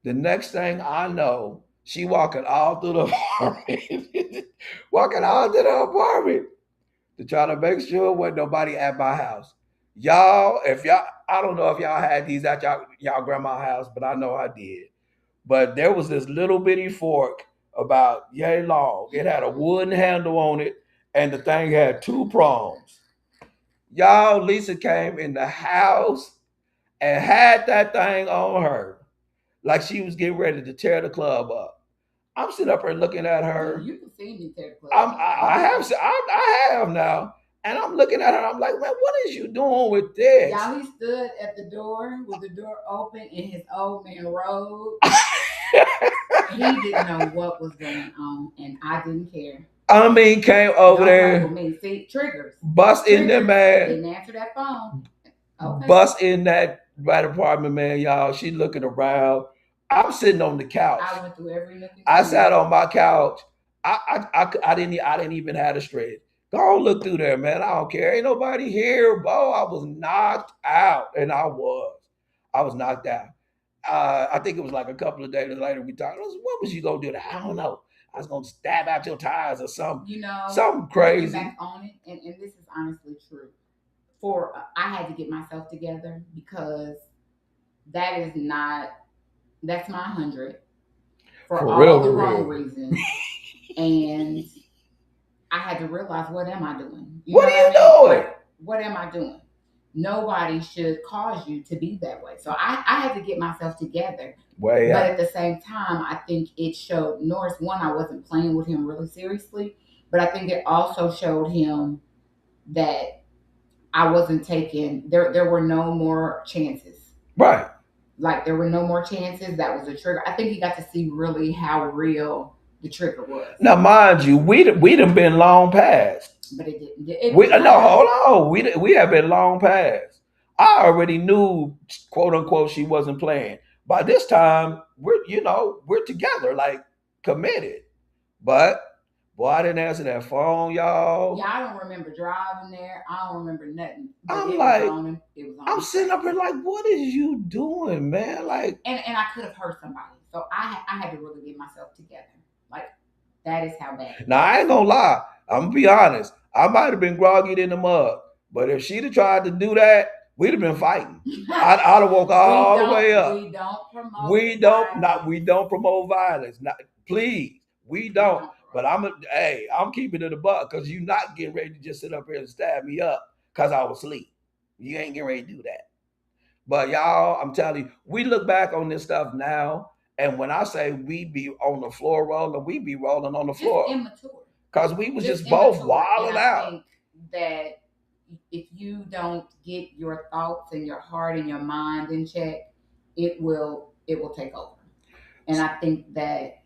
The next thing I know, she walking all through the apartment, walking all through the apartment to try to make sure wasn't nobody at my house. Y'all, I don't know if y'all had these at y'all grandma's house, but I know I did. But there was this little bitty fork about yay long. It had a wooden handle on it, and the thing had two prongs. Y'all, Lisa came in the house and had that thing on her like she was getting ready to tear the club up. I'm sitting up here looking at her. You can see me tear the club. I have now, and I'm looking at her. I'm like, man, what is you doing with this? Y'all, he stood at the door with the door open in his old man robe. He didn't know what was going on, and I didn't care. Came over there. Me. See, triggers. Bust in there, man. Didn't answer that phone. Okay. Bust in that right apartment, man, y'all. She looking around. I'm sitting on the couch. I went through every nook and I sat on my couch. I didn't even have a straight. Go look through there, man. I don't care. Ain't nobody here, bro. I was knocked out, and I was knocked out. I think it was like a couple of days later we talked. What was you gonna do? I don't know. I was gonna stab out your tires or something. Something crazy. Back on it, and this is honestly true. I had to get myself together because that's my 100. for For all real, the for wrong real. reasons. And I had to realize, what am I doing? You What know are what I you mean? doing? Like, what am I doing? Nobody should cause you to be that way. So I had to get myself together. Well, But yeah. at the same time, I think it showed Norris, one, I wasn't playing with him really seriously, but I think it also showed him that I wasn't taking, there were no more chances. Right. Like, there were no more chances. That was a trigger. I think he got to see really how real the trigger was. Now, mind you, we done been long past. But it didn't. It We was no, time. hold on. We have been long past. I already knew, quote unquote, she wasn't playing. By this time, we're together, like committed. But boy, I didn't answer that phone, y'all. Yeah, I don't remember driving there. I don't remember nothing. But I'm it was like, on. It was on. I'm sitting up here like, what is you doing, man? Like, And I could have hurt somebody. So I had to really get myself together. Like, that is how bad. now I ain't gonna lie. I'm gonna be honest. I might have been groggy in the mud, but if she'd have tried to do that, we'd have been fighting. I'd have woke all the way up. We don't promote. We don't promote violence. Not, please, we don't. But I'm keeping it a buck because you're not getting ready to just sit up here and stab me up because I was asleep. You ain't getting ready to do that. But y'all, I'm telling you, we look back on this stuff now, and when I say we be on the floor rolling, we be rolling on the floor. Just immature. Because we was just both wilding out. I think that if you don't get your thoughts and your heart and your mind in check, it will take over. And I think that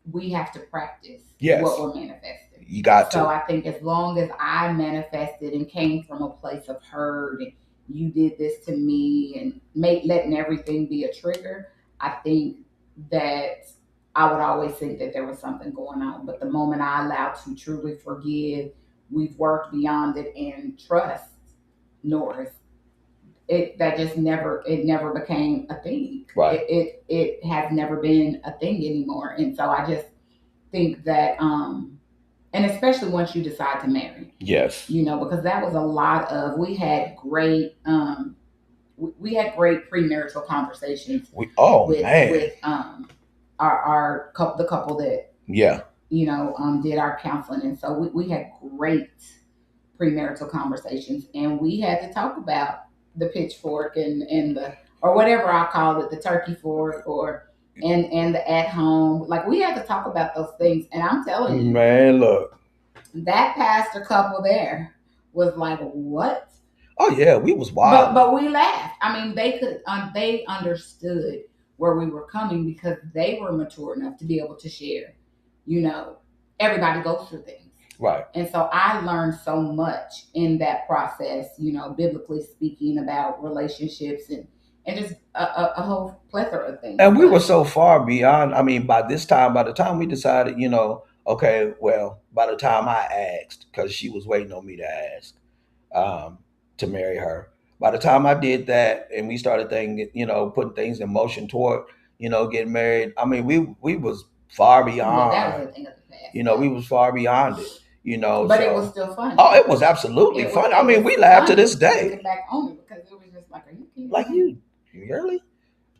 we have to practice what we're manifesting. You got to. So I think as long as I manifested and came from a place of hurt, and you did this to me, and letting everything be a trigger, I think that I would always think that there was something going on. But the moment I allowed to truly forgive, we've worked beyond it and trust Norris. It never became a thing. Right. It has never been a thing anymore. And so I just think that and especially once you decide to marry. Yes. Because that was a lot of, we had great premarital conversations with the couple that did our counseling. And so we had great premarital conversations, and we had to talk about the pitchfork and the, or whatever I call it, the turkey fork, or and the at home. Like, we had to talk about those things. And I'm telling you, man, look, that pastor couple there was like, what? Oh yeah, we was wild. But we laughed. I mean, they understood where we were coming because they were mature enough to be able to share. Everybody goes through things. Right. And so I learned so much in that process, biblically speaking, about relationships and just a whole plethora of things. And we were so far beyond. I mean, by the time we decided, okay, well, by the time I asked, because she was waiting on me to ask to marry her. By the time I did that, and we started putting things in motion toward, getting married. I mean, we was far beyond. That was a thing of the past. We was far beyond it. But it was still fun. Oh, it was absolutely fun. I mean, we laugh to this day. Looking back on it, because it was just like, are you kidding? Like, you really?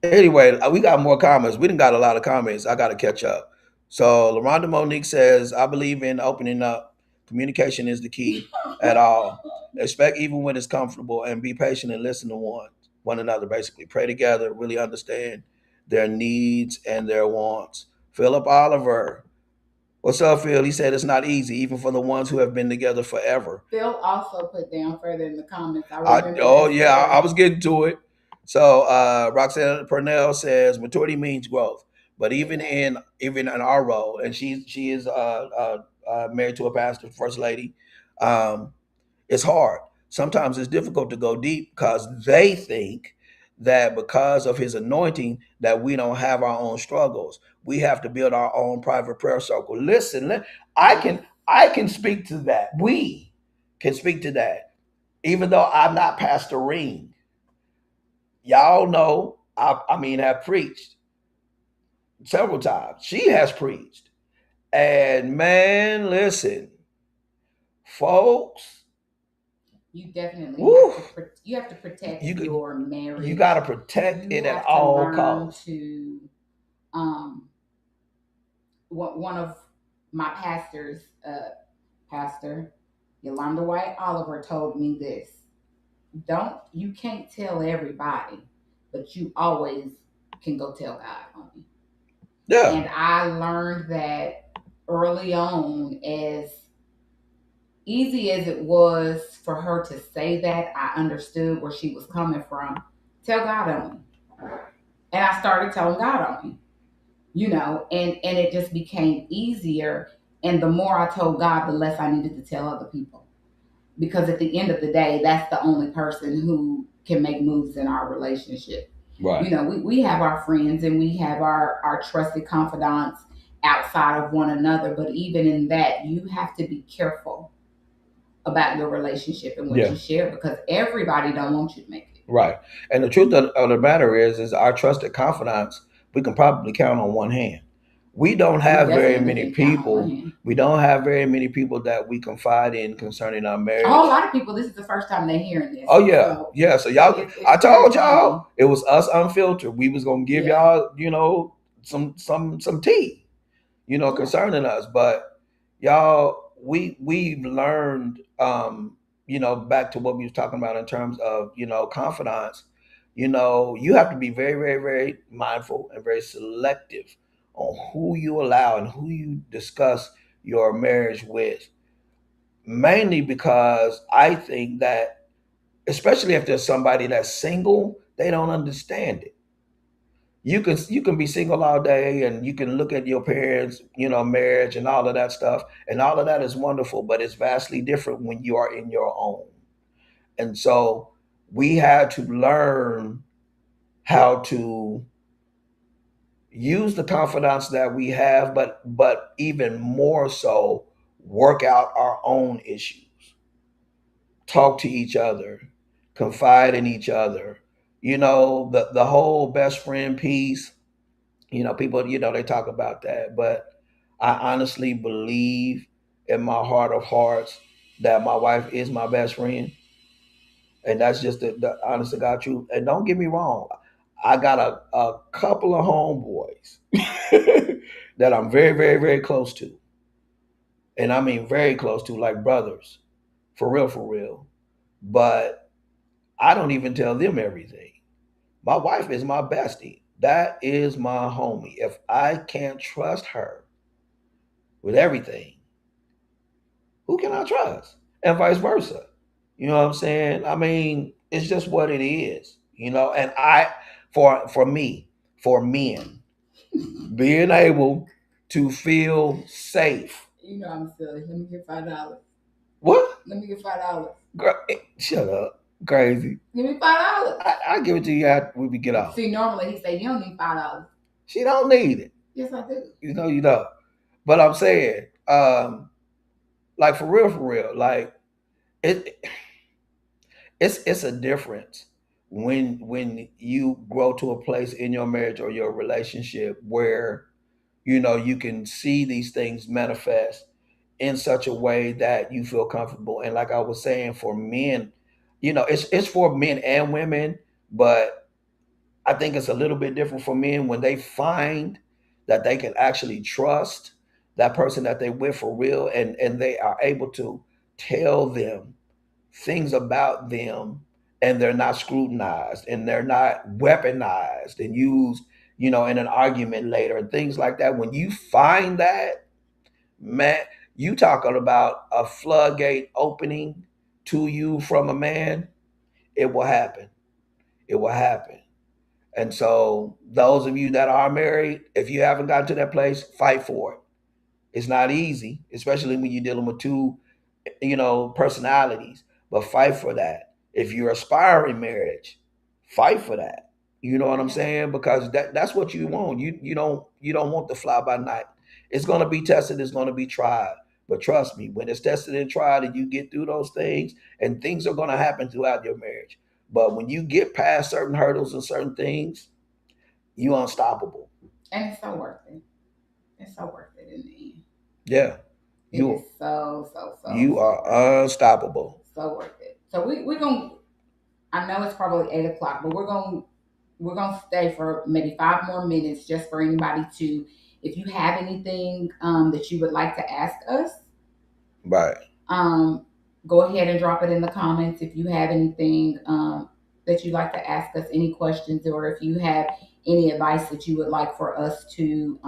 Anyway, we got more comments. We didn't got a lot of comments. I got to catch up. So, LaRonda Monique says, I believe in opening up. Communication is the key at all. Expect even when it's comfortable, and be patient and listen to one another. Basically, pray together, really understand their needs and their wants. Philip Oliver, what's up, Phil? He said it's not easy, even for the ones who have been together forever. Phil also put down further in the comments. I was getting to it. So Roxanne Purnell says maturity means growth, but even in our role, and she is married to a pastor, first lady. It's hard. Sometimes it's difficult to go deep because they think that because of his anointing that we don't have our own struggles. We have to build our own private prayer circle. Listen, I can speak to that. We can speak to that. Even though I'm not pastoring. Y'all know, have preached several times. She has preached. And man, listen, folks, you definitely have to protect your marriage. You got to protect it at all costs. To one of my pastors, Pastor Yolanda White Oliver, told me this: don't you can't tell everybody, but you always can go tell God on me. Yeah. And I learned that early on, as easy as it was for her to say that, I understood where she was coming from. Tell God on me. And I started telling God on me, and it just became easier. And the more I told God, the less I needed to tell other people. Because at the end of the day, that's the only person who can make moves in our relationship. Right. We have our friends and we have our trusted confidants outside of one another, but even in that, you have to be careful about your relationship and what Yeah. you share, because everybody don't want you to make it. Right. And the truth of the matter is our trusted confidants, we can probably count on one hand. We don't We have very definitely many can count on one people. hand. We don't have very many people that we confide in concerning our A whole marriage. lot of people, this is the first time they're hearing this, Oh yeah, so yeah. So y'all, I it's very told humbling. y'all it was us unfiltered. We was gonna give Yeah, y'all, some tea, yeah. concerning us. But y'all, we've learned, back to what we was talking about in terms of, confidence. You have to be very, very, very mindful and very selective on who you allow and who you discuss your marriage with. Mainly because I think that, especially if there's somebody that's single, they don't understand it. You can be single all day and you can look at your parents, marriage and all of that stuff, and all of that is wonderful, but it's vastly different when you are in your own. And so we had to learn how to use the confidence that we have, but even more so work out our own issues, talk to each other, confide in each other. The whole best friend piece. People, they talk about that, but I honestly believe in my heart of hearts that my wife is my best friend, and that's just the honest to God truth. And don't get me wrong, I got a couple of homeboys that I'm very, very, very close to, and I mean very close to, like brothers, for real, for real. But I don't even tell them everything. My wife is my bestie. That is my homie. If I can't trust her with everything, who can I trust? And vice versa. You know what I'm saying? I mean, it's just what it is. And for me, for men, being able to feel safe. I'm silly. Let me get $5. What? Let me get $5. Shut up. Crazy. Give me $5. I give it to you after we get off. See, normally he say you don't need $5. She don't need it. Yes, I do. You don't. But I'm saying, like for real, like it it's a difference when you grow to a place in your marriage or your relationship where you can see these things manifest in such a way that you feel comfortable. And like I was saying, for men, it's for men and women, but I think it's a little bit different for men when they find that they can actually trust that person that they with for real, and they are able to tell them things about them, and they're not scrutinized and they're not weaponized and used, in an argument later and things like that. When you find that, man, you talking about a floodgate opening to you from a man, it will happen. It will happen. And so, those of you that are married, if you haven't gotten to that place, fight for it. It's not easy, especially when you're dealing with two, personalities, but fight for that. If you're aspiring marriage, fight for that. You know what I'm saying? Because that's what you want. You don't want the fly by night. It's gonna be tested, it's gonna be tried. But trust me, when it's tested and tried and you get through those things, and things are gonna happen throughout your marriage. But when you get past certain hurdles and certain things, you unstoppable. And it's so worth it. It's so worth it in the end. Yeah. It is You so you worth it. are unstoppable. So worth it. So we're gonna, I know it's probably 8 o'clock, but we're gonna stay for maybe 5 more minutes just for anybody to If you have anything that you would like to ask us, Right. um, go ahead and drop it in the comments. If you have anything that you'd like to ask us, any questions, or if you have any advice that you would like for us to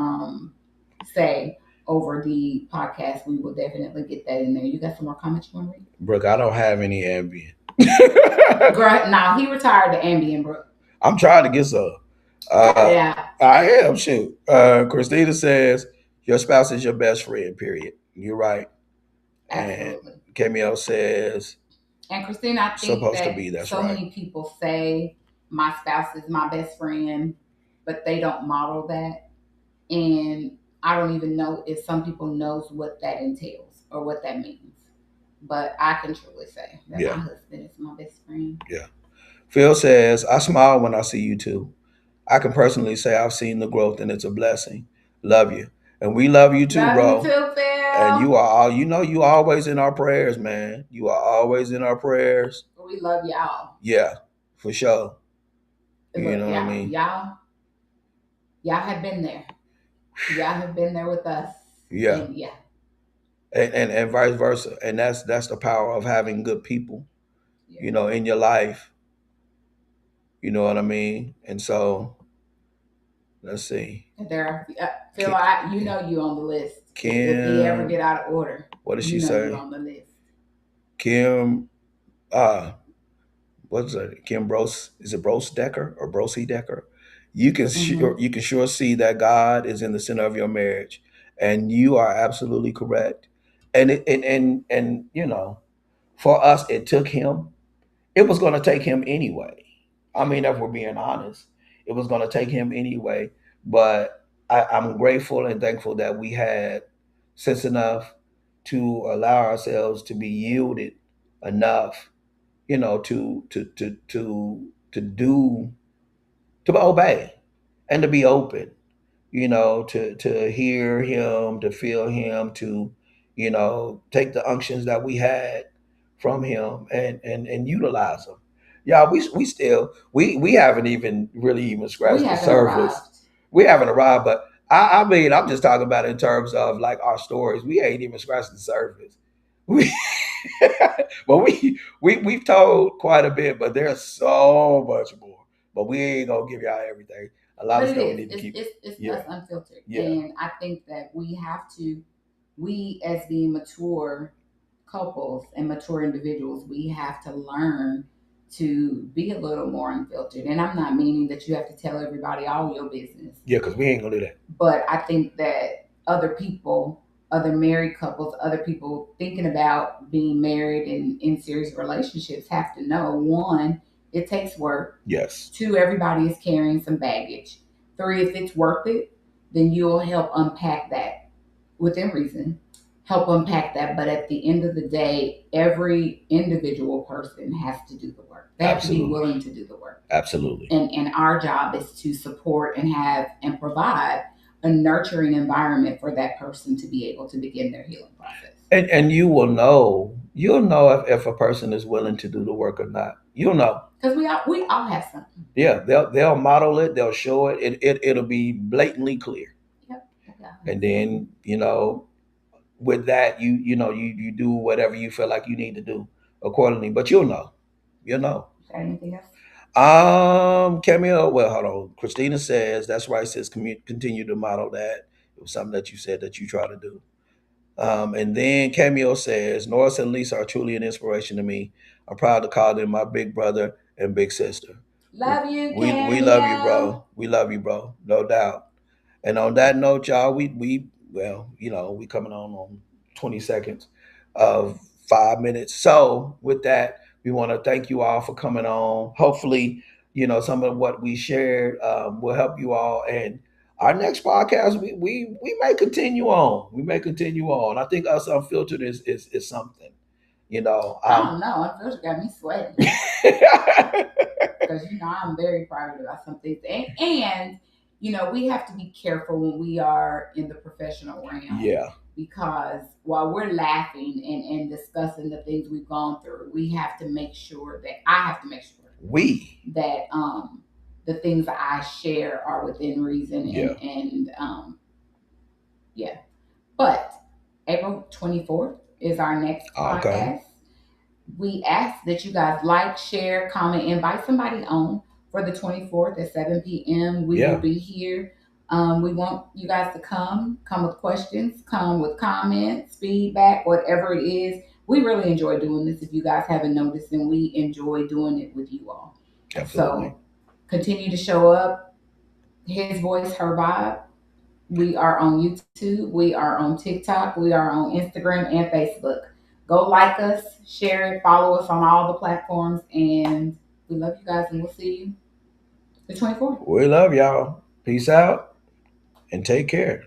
say over the podcast, we will definitely get that in there. You got some more comments you want to read? Brooke, I don't have any Ambien. Now he retired the Ambien, bro. I'm trying to get some. Cut it out. I am. Shoot. Christina says your spouse is your best friend. Period. You're right. And Absolutely. Camille says And Christina, I think supposed to that be. That's so right. many people say my spouse is my best friend, but they don't model that. And I don't even know if some people knows what that entails or what that means. But I can truly say that my Yeah. husband is my best friend. Yeah. Phil says I smile when I see you too. I can personally say I've seen the growth and it's a blessing. Love you. And we love you too, Love you bro. too, And Phil. you are all, you always in our prayers, man. You are always in our prayers. We love y'all. Yeah, for sure. You Look, know what I mean? y'all have been there. Y'all have been there with us. Yeah. And yeah. And vice versa. And that's the power of having good people, Yeah. in your life. You know what I mean? And so let's see. There are Phil, Ki- you know you on the list. If he ever Kim, get out of order, what did she you know you say? on the list. Kim, what's it? Kim Bros? Is it Bros Decker or Brosi Decker? Mm-hmm. You can sure see that God is in the center of your marriage, and you are absolutely correct. And for us, it took him. It was going to take him anyway. I mean, if we're being honest, it was going to take him anyway. But I'm grateful and thankful that we had sense enough to allow ourselves to be yielded enough, to do to obey and to be open, to hear him, to feel him, to take the unctions that we had from him and utilize them. Yeah, we haven't even really even We scratched the haven't surface. arrived. We haven't arrived, but I mean, I'm just talking about in terms of like our stories. We ain't even scratched the surface. We, but we've told quite a bit, but there's so much more. But we ain't gonna give y'all everything. A lot But of it stuff we is. need to keep. It's Yeah, us unfiltered, yeah, and I think that we as being mature couples and mature individuals, we have to learn to be a little more unfiltered. And I'm not meaning that you have to tell everybody all your business, yeah. Because we ain't gonna do that. but I think that other people, other married couples, other people thinking about being married and in serious relationships have to know one, it takes work. Yes, Two, everybody is carrying some baggage. Three, if it's worth it, then you'll help unpack that within reason. Help unpack that. But at the end of the day, every individual person has to do the work. They have to be absolutely, willing to do the work. absolutely. And our job is to support and have and provide a nurturing environment for that person to be able to begin their healing process. And you'll know if a person is willing to do the work or not. You'll know. Because we all have something. Yeah, they'll model it, they'll show it. It'll be blatantly clear. Yep. And then with that, you do whatever you feel like you need to do accordingly. But you'll know. Anything else? Camille, well, hold on. Christina says that's right. Says continue to model that. It was something that you said that you try to do. And then Camille says Norris and Lisa are truly an inspiration to me. I'm proud to call them my big brother and big sister. Love you, We love you, Cameo. bro. We love you, bro. No doubt. And on that note, y'all, we well, we coming on 20 seconds of 5 minutes. So with that, we want to thank you all for coming on. Hopefully, some of what we shared will help you all. And our next podcast, we may continue on. We may continue on. I think us unfiltered is something. You know, I um, don't know. It feels got me sweating because I'm very private about some things, and we have to be careful when we are in the professional realm. yeah, Because while we're laughing and discussing the things we've gone through, we have to make sure that I have to make sure we, that the things that I share are within reason yeah, and Yeah. But April 24th is our next Okay. podcast. We ask that you guys like, share, comment, invite somebody on for the 24th at 7 p.m. We will Yeah, be here. We want you guys to come with questions, come with comments, feedback, whatever it is. We really enjoy doing this if you guys haven't noticed, and we enjoy doing it with you all. absolutely. So continue to show up. His voice, her vibe. We are on YouTube. We are on TikTok. We are on Instagram and Facebook. Go like us, share it, follow us on all the platforms, and we love you guys. And we'll see you the 24th. We love y'all. Peace out and take care.